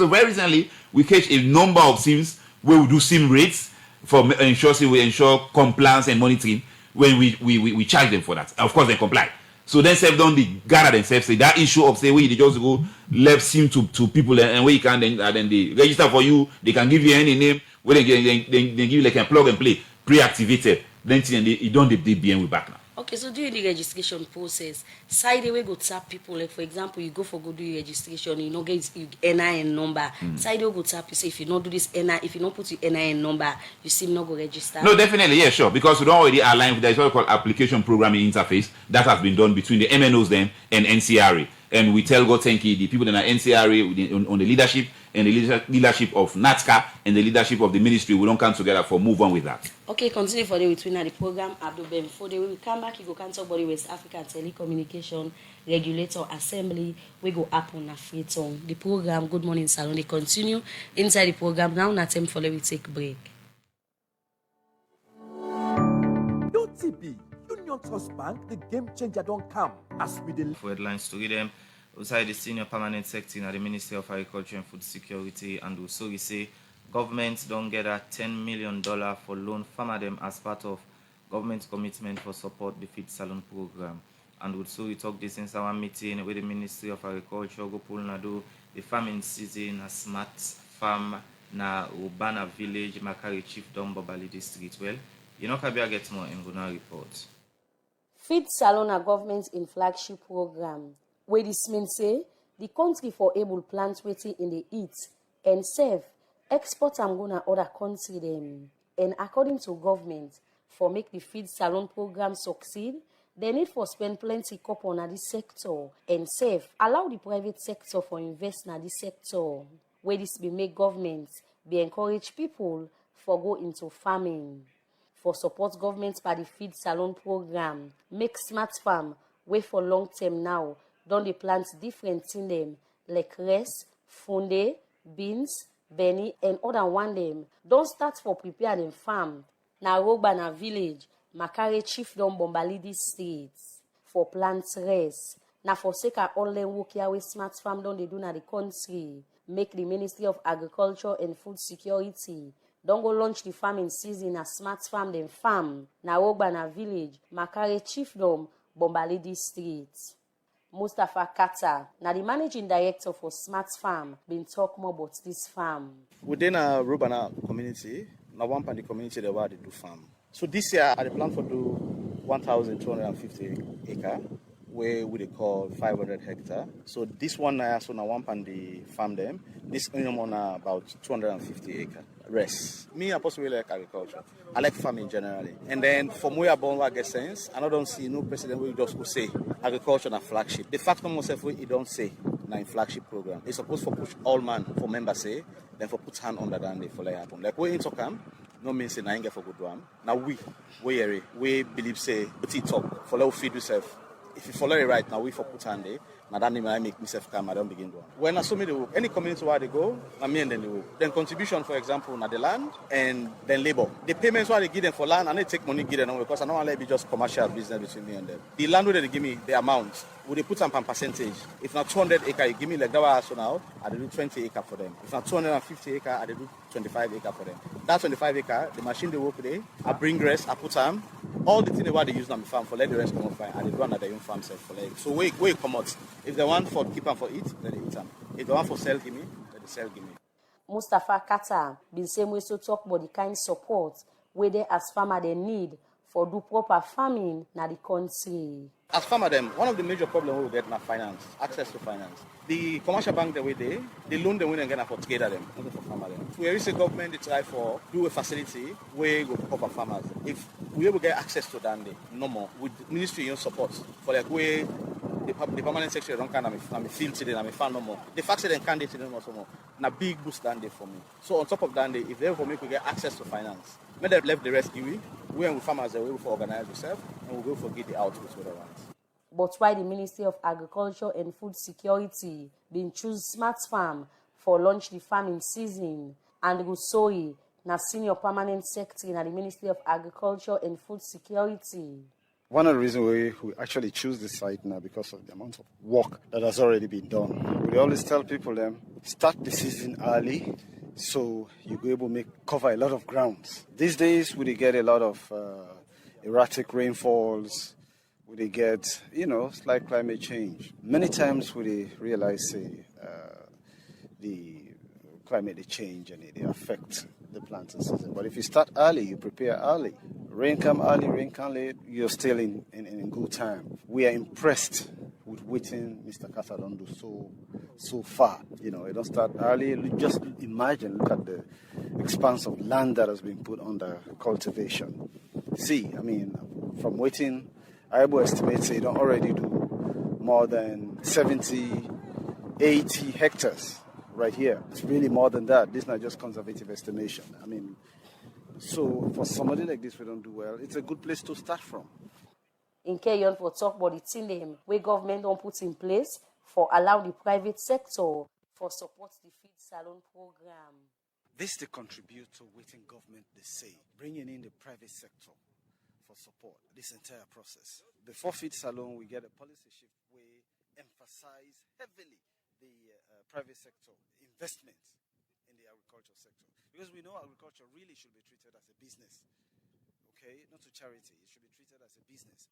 very recently, we catch a number of SIMs where we do SIM rates for we ensure compliance and monitoring when we charge them for that. Of course, they comply. So then self don't they gather themselves say that issue of say where they just go left SIM to people and where you can then they register for you, they can give you any name where they give you like a plug and play pre-activated then you don't the BN we back now. Okay, so during the registration process, side way go tap people like for example you go for go do your registration, you know get your NIN number. Side way go tap you say if you not do this NIN, if you not put your NIN number, you seem not go register. No, definitely, yeah, sure. Because we don't already align with that. It's what we call application programming interface that has been done between the MNOs then and NCRA. And we tell God thank you, the people that are NCRA on the leadership and the leadership of NATCA and the leadership of the ministry, we don't come together for move on with that. Okay, continue for the between the program. Abdul Ben, for the way we come back, you go cancel body West African Telecommunication Regulator Assembly. We go up on a free tongue. The program, Good Morning Salon, they continue inside the program. Now, not time for we take break. UTB, Union Trust Bank, the game changer don't come as we the For headlines to read them, outside the senior permanent secretary at the Ministry of Agriculture and Food Security, and also we say government don't get a $10 million for loan farmer them as part of government commitment for support the feed salon program. And also we talk this in our meeting with the Ministry of Agriculture, Gopul Nadu, the farming season, a smart farm na Urbana village, Makari Chiefdom, Bobali district. Well, you know, Kabia gets more in Guna report. Feed Salon a government in flagship program. Where this means say the country for able plant waiting in the eat and serve export am gonna other country them. And according to government, for make the Feed Salon program succeed, they need for spend plenty cup on this sector and save. Allow the private sector for invest in this sector. Where this be make government be encourage people for go into farming. For support government by the Feed Salon program, make smart farm wait for long term now. Don't they plant different in them like rice, funde, beans, benny, and other one them. Don't start for prepare them farm. Na Rogba na village, Makare Chiefdom Bombalidi states. For plant rice. Na for sake of all them work here with smart farm don't they do na the country. Make the Ministry of Agriculture and Food Security don't go launch the farming season as smart farm them farm. Na Rogba na village, Makare Chiefdom Bombalidi street. Mustafa Kata, now the managing director for Smart Farm, been talk more about this farm. Within a Rubana community, now one part of the community they were to do farm. So this year I plan for do 1,250 acre, where we call 500 hectare. So this one I also now one part the farm them. This one about 250 acre. Rest. Me, I personally like agriculture. I like farming generally. And then from where I born, I get sense. And I don't see no president who just will say agriculture na flagship. The fact of myself, it don't say na in flagship program. It's supposed to push all man for members say, then for put hand under that for like happen. Like we in Tokam, no means say na inge for good one. Now we believe say put it up for let feed yourself. If you follow it right now, we for put hand there. Now that name I make myself come, I don't begin doing. When I saw me the work, any community where they go, I mean then they work. Then contribution, for example, na the land and then labor. The payments where they give them for land, and they take money give them because I don't want to be just commercial business between me and them. The land where they give me the amount, would they put some percentage? If not 200 acre, you give me like that was so now, I do 20 acre for them. If not 250 acre, I do 25 acre for them. That 25 acre, the machine they work there, I bring rest, I put them. All the things they use on the farm for let the rest come up fine, and they run at their own farm self for like. So we come out. If they want for keep them for eat, then they eat them. If they want for sell, give me, then they sell, give me. Mustafa Kata been same way so talk about the kind support where they as farmer they need for do proper farming na the country. As farmer them, one of the major problems we get na finance, access to finance. The commercial bank the way they loan them when they get for together them, not for farmer them. If we reach the government, they try for do a facility where we go cover farmers. If we able get access to that, no more with ministry in support for like where the permanent secretary don't kind of field today, and farm no more. The fact that they can't do it no more, so more. Na big boost that day for me. So on top of that, if they for me we get access to finance, may they left the rest give we and we farmers we will for organize ourselves and we will for get the outputs with the ones. But why the Ministry of Agriculture and Food Security been choose Smart Farm for launch the farming season? And Gusoi, na senior permanent secretary na the Ministry of Agriculture and Food Security. One of the reasons we actually choose this site now because of the amount of work that has already been done. We always tell people start the season early so you go able to cover a lot of grounds. These days we get a lot of erratic rainfalls. We get, slight climate change. Many times we realize the climate they change and they affect the planting season. But if you start early, you prepare early. Rain come early, rain come late, you're still in good time. We are impressed with waiting Mr. Kasa don't do so far. You don't start early. Just imagine, look at the expanse of land that has been put under cultivation. From waiting, I will estimate they don't already do more than 70, 80 hectares right here. It's really more than that. This is not just conservative estimation. I mean, so for somebody like this, we don't do well. It's a good place to start from. In Kenyan for talk about the thing them where government don't put in place for allow the private sector for support the feed salon program. This to contribute to waiting government they say, bringing in the private sector for support this entire process. Before feed salon, we get a policy shift where emphasize heavily the private sector investment in the agriculture sector, because we know agriculture really should be treated as a business. Okay, not to charity, it should be treated as a business.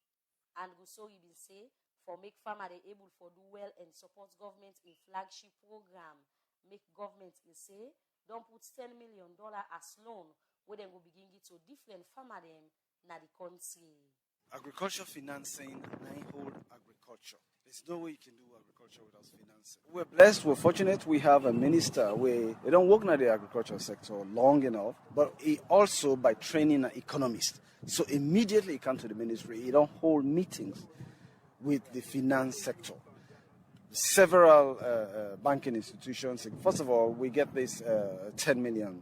And so you will say for make farmer they able for do well and support government in flagship program. Make government they say don't put $10 million as loan where they will begin it to different farmer them na the country. Agriculture financing, nine hold agriculture. There's no way you can do agriculture without financing. We're blessed, we're fortunate, we have a minister where they don't work in the agriculture sector long enough, but he also by training an economist. So immediately he comes to the ministry, he don't hold meetings with the finance sector. Several banking institutions. First of all, we get this $10 million,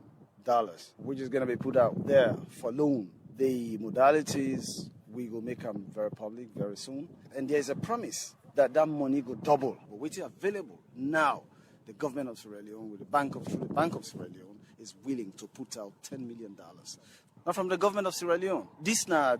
which is going to be put out there for loan. The modalities, we will make them very public very soon. And there's a promise that that money will double. But which is available now. The government of Sierra Leone, with the Bank of Sierra Leone, is willing to put out $10 million. Now from the government of Sierra Leone, this now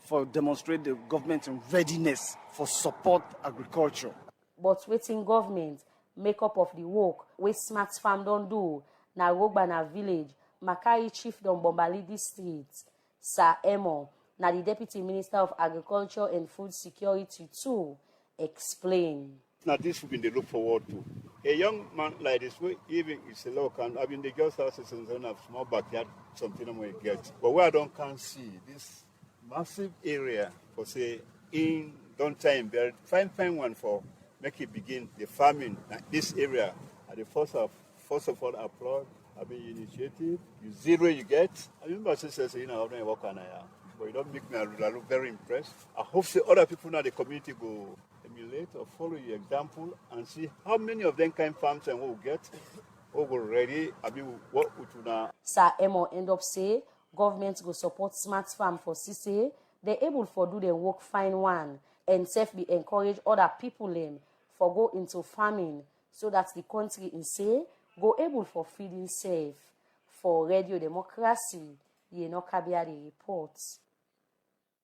for demonstrate the government in readiness for support agriculture. But waiting government make up of the work where Smart Farm don't do na Rogbana village, Makari Chiefdom Bombali district, Sir Emo, na the Deputy Minister of Agriculture and Food Security too, explain. Now this would be the look forward to. A young man like this, even it's a local, I mean, the girls' houses and have small backyard, something I'm going to get. But where I can't see this massive area for say in don't time, find one for make it begin the farming. Like this area, at the first of all, applaud. I mean, initiative. You zero, you get. I remember sisters, I'm not work on but you don't make me. I look very impressed. I hope the other people in the community go emulate or follow your example and see how many of them kind farms and what we get. What we're ready. I mean, what we do now. Sir Emo end up say government go support Smart Farm for CCA. They're able for do their work fine one and self be encourage other people them for go into farming so that the country in say go able for feeding safe. For Radio Democracy, Kabia the reports.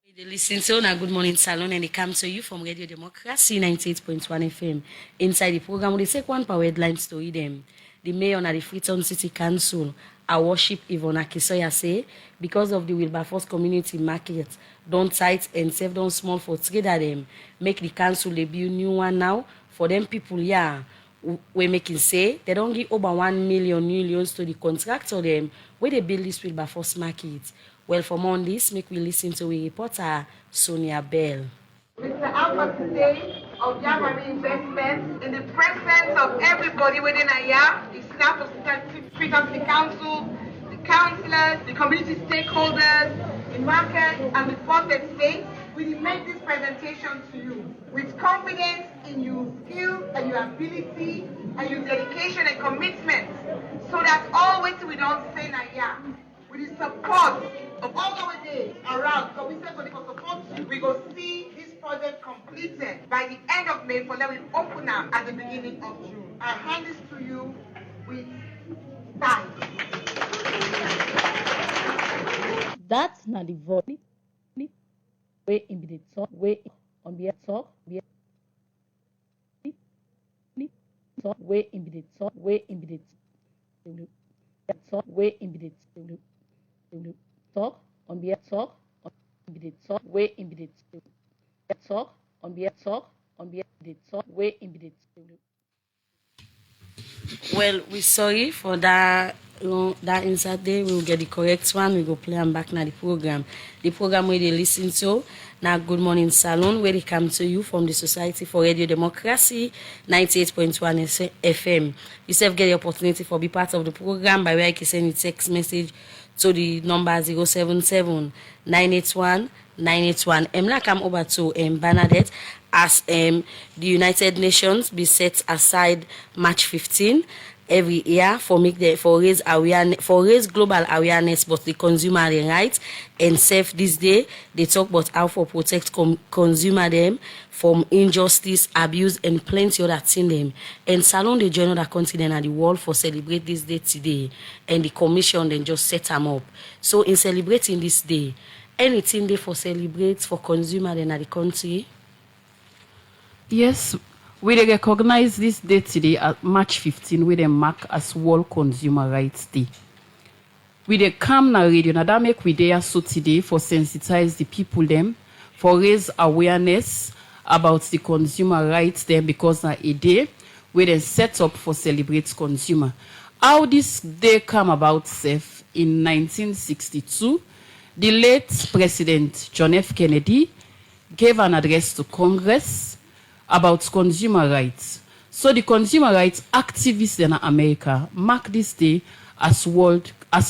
You listen to a Good Morning Salon and they come to you from Radio Democracy 98.1 FM. Inside the program, we take one power headline story them. The mayor of the Freetown City Council, our worship Ivona Kisoya say, because of the Wilberforce community market, don't tight and save them small for trader them. Make the council a build new one now for them people, yeah. We making say they don't give over 1 million new loans to the contractor them where they build this Wilberforce market. Well, for more on this, make we listen to a reporter, Sonia Bell. Mr. Alpha today of Yamari Investments, in the presence of everybody within Aya, the staff of Freetown City Council, the councillors, the community stakeholders, the market, and the fourth estate, we make this presentation to you with confidence in your skill and your ability and your dedication and commitment, so that always we don't say Naya. With the support of all our days around, so we say for support you, we go see this project completed by the end of May, for that we open up at the beginning of June. I hand this to you with thanks. That's not the vote. Way in the talk, way on the talk, talk, way in the talk, way in the talk, way in the talk, on the talk, on the talk, way in the talk, on the talk, on the talk, way in the. Well, we're sorry for that. That insert there, we will get the correct one. We go play them back now the program. The program where they listen to now Good Morning Salon, where they come to you from the Society for Radio Democracy 98.1 FM. You self get the opportunity for be part of the program by where you can send a text message to the number 077 981 981. Now come over to Bernadette as the United Nations be set aside March 15. every year for raise global awareness about the consumer rights and safe this day. They talk about how for protect consumer them from injustice, abuse, and plenty other thing them. And Salon they join other continent and the world for celebrate this day today. And the commission then just set them up. So in celebrating this day, anything they for celebrate for consumer then at the country. Yes, we dey recognize this day today at March 15, we dey mark as World Consumer Rights Day. We dey come na radio, na that make we dey so today for sensitize the people them, for raise awareness about the consumer rights them, because na a day we dey set up for celebrate consumer. How this day come about safe in 1962, the late President John F. Kennedy gave an address to Congress about consumer rights. So the consumer rights activists in America mark this day as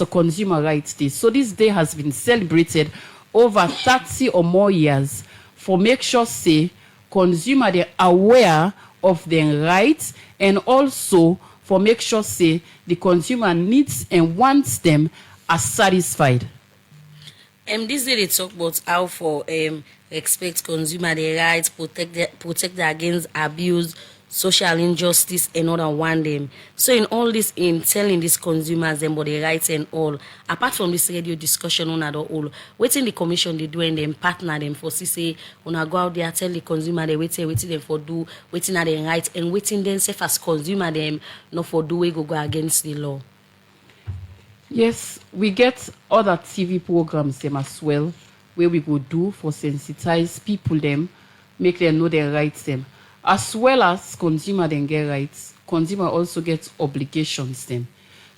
a consumer rights day. So this day has been celebrated over 30 or more years for make sure say consumer they aware of their rights, and also for make sure say the consumer needs and wants them are satisfied. This day they talk about how for respect consumer their rights, protect them against abuse, social injustice, and other one them. So in all this, in telling these consumers them about their rights and all, apart from this radio discussion on at all, waiting the commission they do and them partner them for say when go out there tell the consumer they waiting them for do, waiting at their rights, and waiting them safe as consumer them not for do we go against the law. Yes, we get other TV programs them as well, where we go do for sensitize people them, make them know their rights them. As well as consumer then get rights, consumer also gets obligations them.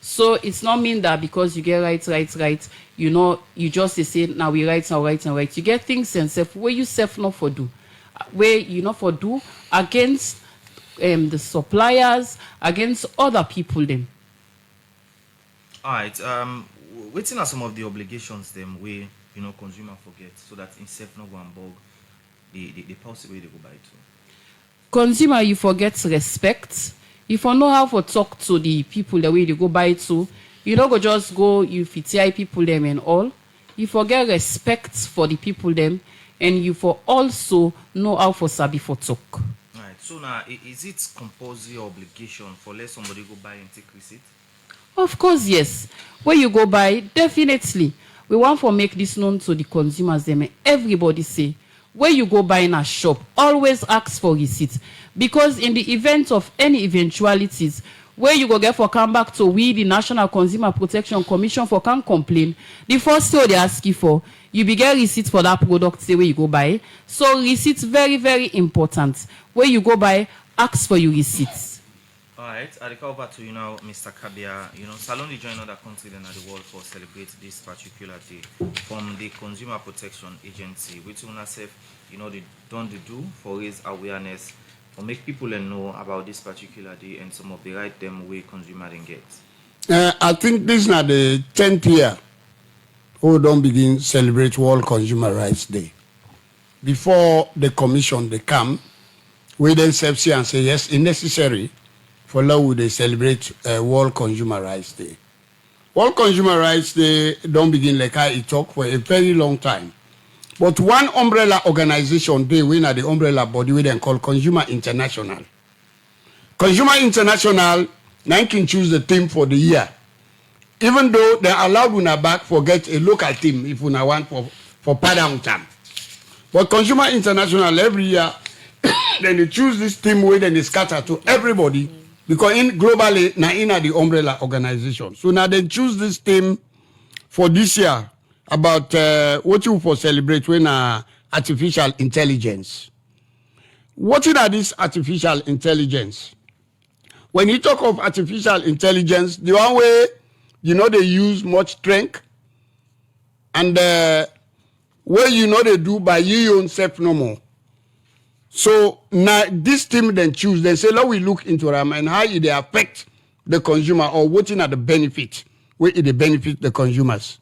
So it's not mean that because you get rights, you know, you just say now we rights. You get things and self where you self not for do, where you not for do against the suppliers, against other people them. All right. Waiting are some of the obligations them where consumer forget, so that in self not go and bog the possible way they go buy to. Consumer, you forget respect. If you know how to talk to the people the way they go buy to, you don't go just go you FTI people them and all. You forget respect for the people them, and you for also know how for sabi for talk. Right. So now, is it compulsory obligation for let somebody go buy and take receipt? Of course, yes. Where you go buy, definitely. We want to make this known to the consumers them. Everybody say, where you go buy in a shop, always ask for receipt. Because in the event of any eventualities, where you go get for come back to we, the National Consumer Protection Commission, for can complain, the first thing they ask you for, you be get receipt for that product, say where you go buy. So receipts very, very important. Where you go buy, ask for your receipts. All right, I'll come over to you now, Mr. Kabia. Salon they join other countries and the world for celebrate this particular day from the Consumer Protection Agency, which una say, they don't do for raise awareness or make people know about this particular day and some of the right them way consumer then get. I think this is not the 10th year who don't begin celebrate World Consumer Rights Day. Before the commission they come, we then say and say yes, it's necessary for law they celebrate World Consumer Rights Day. World Consumer Rights Day don't begin like I talk for a very long time. But one umbrella organization, they win at the umbrella body we then call Consumer International. Consumer International now can choose the theme for the year. Even though they allowed una back for get a local team if una want for Padang time. But Consumer International every year then they choose this theme way then they scatter to everybody. Because globally, now in the umbrella organization. So now they choose this theme for this year about what you for celebrate when artificial intelligence. What is this artificial intelligence? When you talk of artificial intelligence, the one way, they use much strength and where they do by your own self no more. So now this team then choose, then say, let we look into them and how it affect the consumer or what are the benefit, where it benefit the consumers.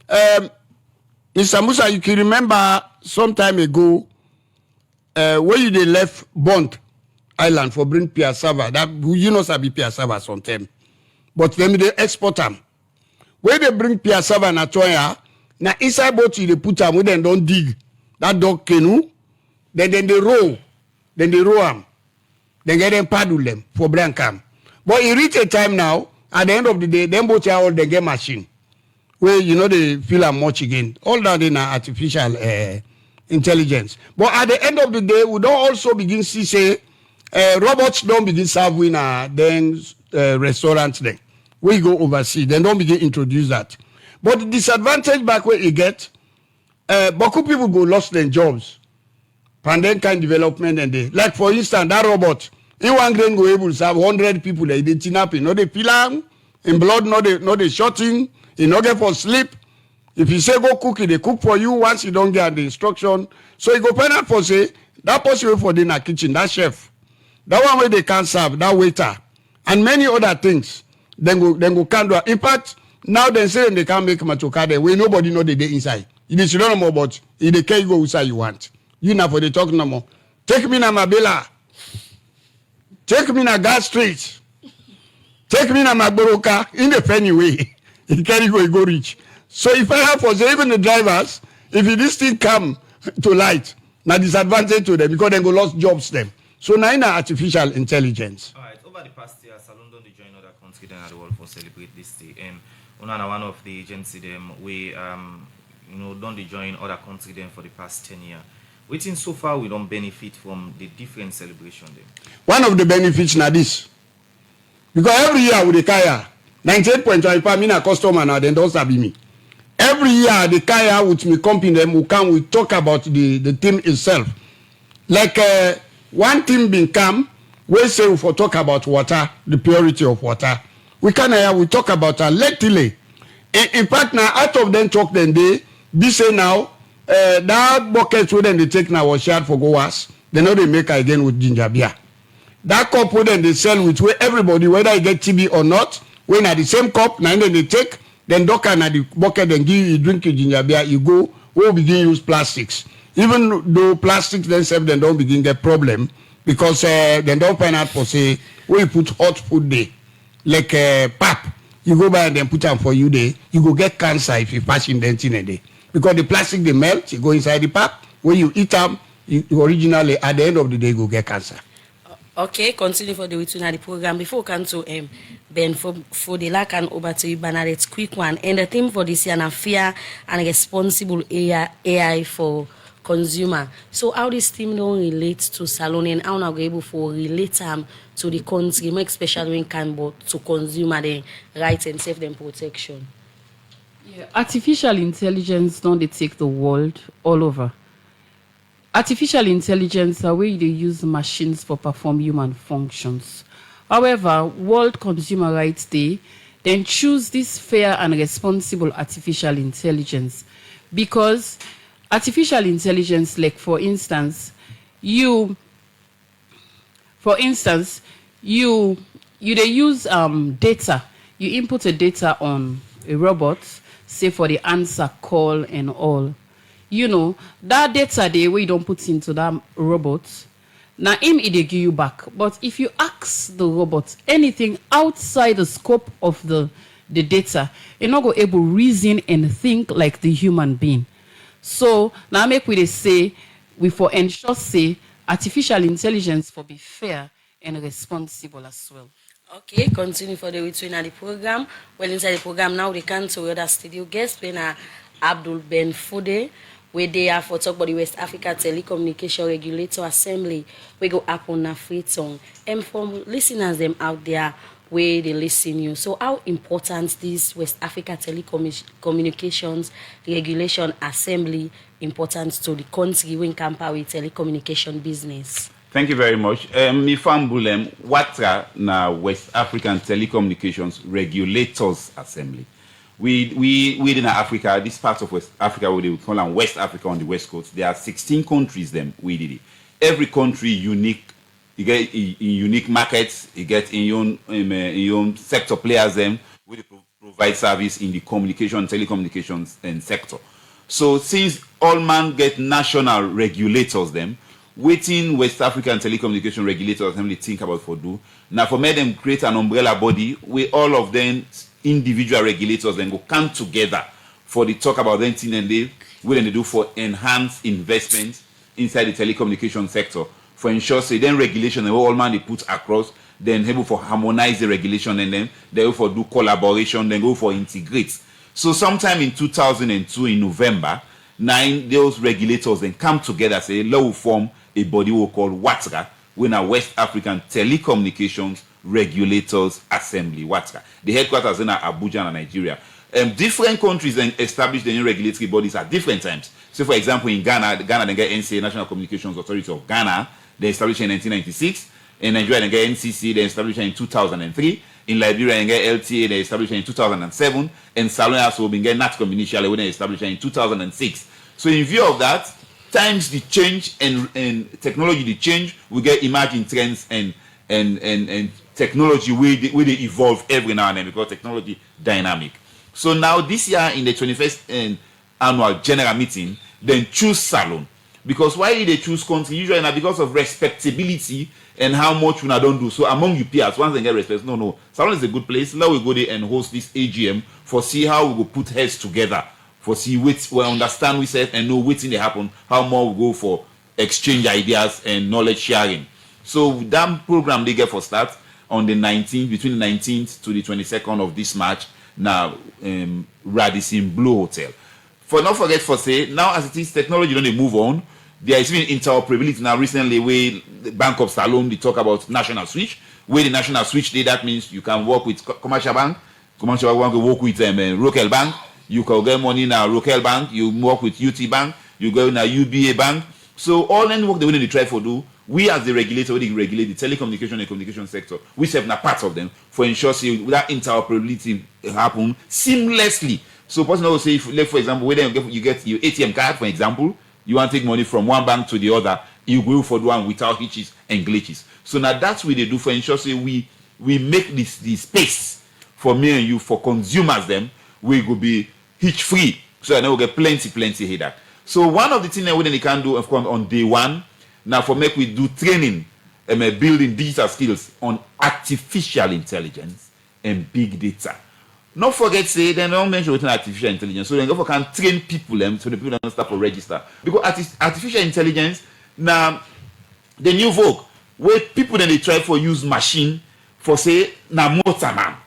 Mr. Musa, you can remember some time ago where they left Bond Island for bring Piassava, that Sabi Piassava sometime. but them they export them. Where they bring piassava and atoya, na inside boat you they put them, we then don't dig that dog canoe, then they row them, then get them paddle them for Brancam. But it reach a time now, at the end of the day, them both are all they get machine. Where they feel how much again. All that in artificial intelligence. But at the end of the day, we don't also begin to say robots don't begin serving then restaurants then. We go overseas, then don't begin introduce that. But the disadvantage back where you get, Baku people go lost their jobs. Pandemic kind development and they like for instance that robot in one grain go able to serve 100 people like they tinaping, no they pilang in blood, no they shooting, you no get for sleep. If you say go cook it, they cook for you once you don't get the instruction. So you go penal for say that person for dinner kitchen, that chef, that one where they can serve, that waiter, and many other things. Then go can do. In fact, now they say they can't make matokade where nobody know the day inside. It is don't know about it they can go inside you want. You now for the talk no more. Take me na Mabela. Take me na Gas Street. Take me na Magboroka in the penny way. It carry go reach. So if I have for say even the drivers, if this thing come to light, na disadvantage to them because they go lost jobs them. So now in artificial intelligence. All right. Over the past year, Salon don't join other countries than the world for celebrate this day. And one of the agency them we don't join other countries them for the past 10 years. Waiting so far we don't benefit from the different celebration them. One of the benefits now this. Because every year with the kaya, 98.25 mean a customer now, then don't sabi me. Every year the kaya with me company them will come, we talk about the team itself. Like one team been come, we say for talk about water, the purity of water. We talk about lately. In fact now out of them talk then they say now that bucket where then they take now was shared for go wash. They know they make again with ginger beer. That cup where then they sell with where everybody, whether you get TB or not, when at the same cup, now then they take, then dock and at the bucket and give you drink your ginger beer, you go, we'll begin use plastics. Even though plastics themselves then don't begin get problem because they don't find out for say where you put hot food there, like pap, you go buy and then put them for you there, you go get cancer if you pass in them in a day. Because the plastic they melt, you go inside the pap, when you eat them, you originally at the end of the day you go get cancer. Okay, continue for the return of the program. Before we come to Ben for the lack and over to you, Bernadette, quick one. And the theme for this year is fair and responsible AI for consumer. So how this team don't relate to Salon and how now we able to relate to the country, more especially when can but to consumer the rights and safe them protection. Yeah, artificial intelligence don't they take the world all over. Artificial intelligence are where they use machines for perform human functions. However, World Consumer Rights Day then choose this fair and responsible artificial intelligence because artificial intelligence, like for instance, you they use data. You input a data on a robot, say for the answer call and all. That data there where you don't put into that robot, now him it give you back. But if you ask the robot anything outside the scope of the data, you're not going able to reason and think like the human being. So now make we say we for ensure say artificial intelligence for be fair and responsible as well. Okay, continue for the return of the program. Well, inside the program now, we can to other studio guests. We are Abdul Ben Fode, where they are for talk about the West Africa Telecommunication Regulator Assembly. We go up on a free tongue. And from listeners them out there, where they listen you. So how important this West Africa Telecommunications Regulation Assembly important to the country when compare with telecommunication business? Thank you very much. Mi fambulem watra na West African Telecommunications Regulators Assembly. We in Africa, this part of West Africa, we call them West Africa on the West Coast. There are 16 countries them we did it. Every country unique. You get in unique markets. You get in your own sector players them. We provide service in the telecommunications and sector. So since all man get national regulators them, waiting West African Telecommunication Regulators Assembly think about for do. Now for me them create an umbrella body where all of them individual regulators then go come together for the talk about them thing and they do for enhanced investment inside the telecommunication sector. For ensure say then regulation and all man they put across, then able for harmonize the regulation and then they go for do collaboration, then go for integrate. So sometime in 2002 in November, 9 those regulators then come together, say law will form a body we call WATRA, when a West African Telecommunications Regulators Assembly, WATRA. The headquarters in Abuja, Nigeria. Different countries then establish the new regulatory bodies at different times. So for example, in Ghana they get NCA, National Communications Authority of Ghana, they established in 1996. In Nigeria, they get NCC, they established in 2003. In Liberia, they get LTA, they established in 2007. And Salon also been getting NATCOM initially when they established in 2006. So in view of that, times the change and technology the change, we get emerging trends and technology will they evolve every now and then because technology dynamic. So now this year in the 21st annual general meeting, then choose Salon. Because why did they choose country? Usually now because of respectability and how much we don't do. So among you peers, once they get respect, no. Salon is a good place. Now we go there and host this AGM for see how we will put heads together. For see we understand we said and know what's in they happen, how more we go for exchange ideas and knowledge sharing. So that program they get for start on the 19th, between the 19th to the 22nd of this March, now Radisson Blue Hotel. For not forget for say, now as it is technology don't they move on, there is even interoperability now recently where the Bank of Salon they talk about national switch, where the national switch day that means you can work with commercial bank can work with Rokel Bank, you can get money now Rokel Bank, you work with UT Bank, you go now UBA Bank. So all that work they want to try for do, we as the regulator, we regulate the telecommunication and communication sector, we serve na part of them for ensure that interoperability happen seamlessly. So person will say, if, for example, when you get your ATM card, for example, you want to take money from one bank to the other, you go for the one without hitches and glitches. So now that's what they do for ensure we make this space for me and you, for consumers them, we will be hitch free. So I know we get plenty here. So one of the things that we can do, of course, on day one, now for make we do training and building digital skills on artificial intelligence and big data. Not forget say they don't mention within artificial intelligence, so then go for can train people so the people don't start for register because artificial intelligence now the new vogue where people then they try for use machine for say now motorman.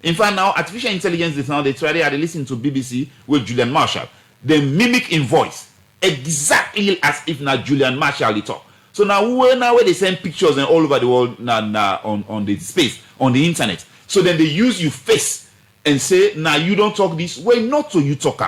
In fact now artificial intelligence is now they listen to BBC with Julian Marshall. They mimic in voice exactly as if now Julian Marshall they talk. So now where they send pictures and all over the world now on the space on the internet. So then they use your face and say, now you don't talk this way, not so you talk.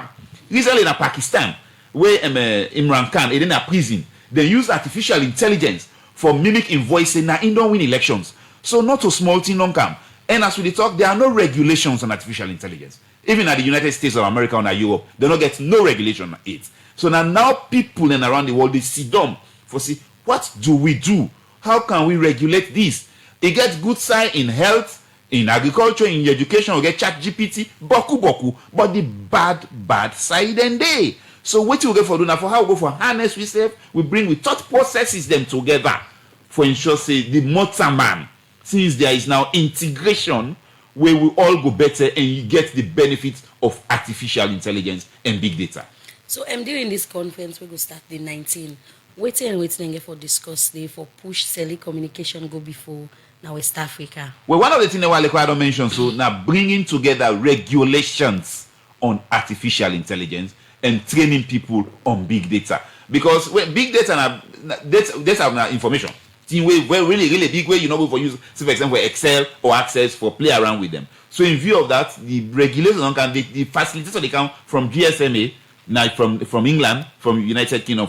Recently in Pakistan, where Imran Khan is in a prison, they use artificial intelligence for mimicking voice and now don't win elections. So not a small thing don't come. And as we talk, there are no regulations on artificial intelligence. Even at the United States of America or Europe, they don't get no regulation on it. So now people and around the world, they sit down for see, what do we do? How can we regulate this? It gets good side in health, in agriculture, in education, we get ChatGPT, boku, but the bad side and day. So what you get for do now for how we go for harness we say we thought processes them together for ensure say the motor man, since there is now integration where we all go better and you get the benefits of artificial intelligence and big data. So during this conference we go start the 19th. Waiting for discuss the for push telecommunication go before now West Africa. Well, one of the things that I don't mention, so now bringing together regulations on artificial intelligence and training people on big data. Because when big data data information, where really big way you know for use, say for example Excel or Access for play around with them. So in view of that, the regulations can the facilitators they come from GSMA, now from England, from United Kingdom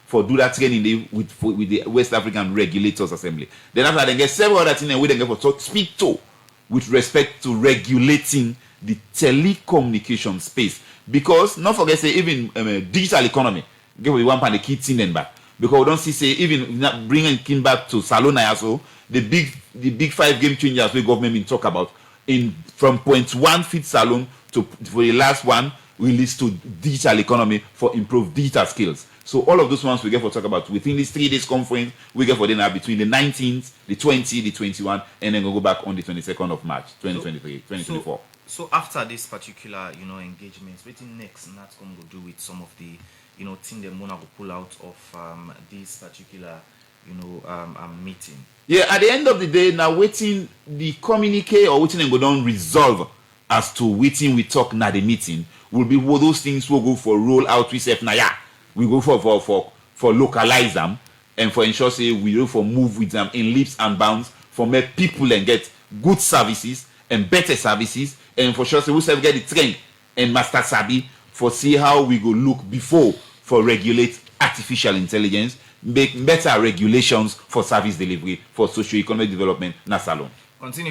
for do that training with the West African Regulators Assembly. Then after they get several other things and we then get for speak to with respect to regulating the telecommunication space. Because not forget say even digital economy, give we one part the key thing then back. Because we don't see say even not bringing kin back to Salona also the big 5 game changers we government been talk about in from point 1 feet Salon to for the last one release to digital economy for improved digital skills. So all of those ones we get for talk about within this 3 days conference, we get for dinner between the 19th, the 20th, the 21st, and then we'll go back on the 22nd of March, 2023, 2024. So after this particular, engagements, what next NATCOM will do with some of the, thing they wanna go pull out of this particular, meeting? Yeah, at the end of the day, now waiting the communique or waiting and go down resolve as to waiting we talk na the meeting will be what those things will go for roll out we say na yeah. We go for localize them and for ensure say we go for move with them in leaps and bounds for make people and get good services and better services and for sure say we self get the train and master sabi for see how we go look before for regulate artificial intelligence, make better regulations for service delivery for socio-economic development na salon. Continue.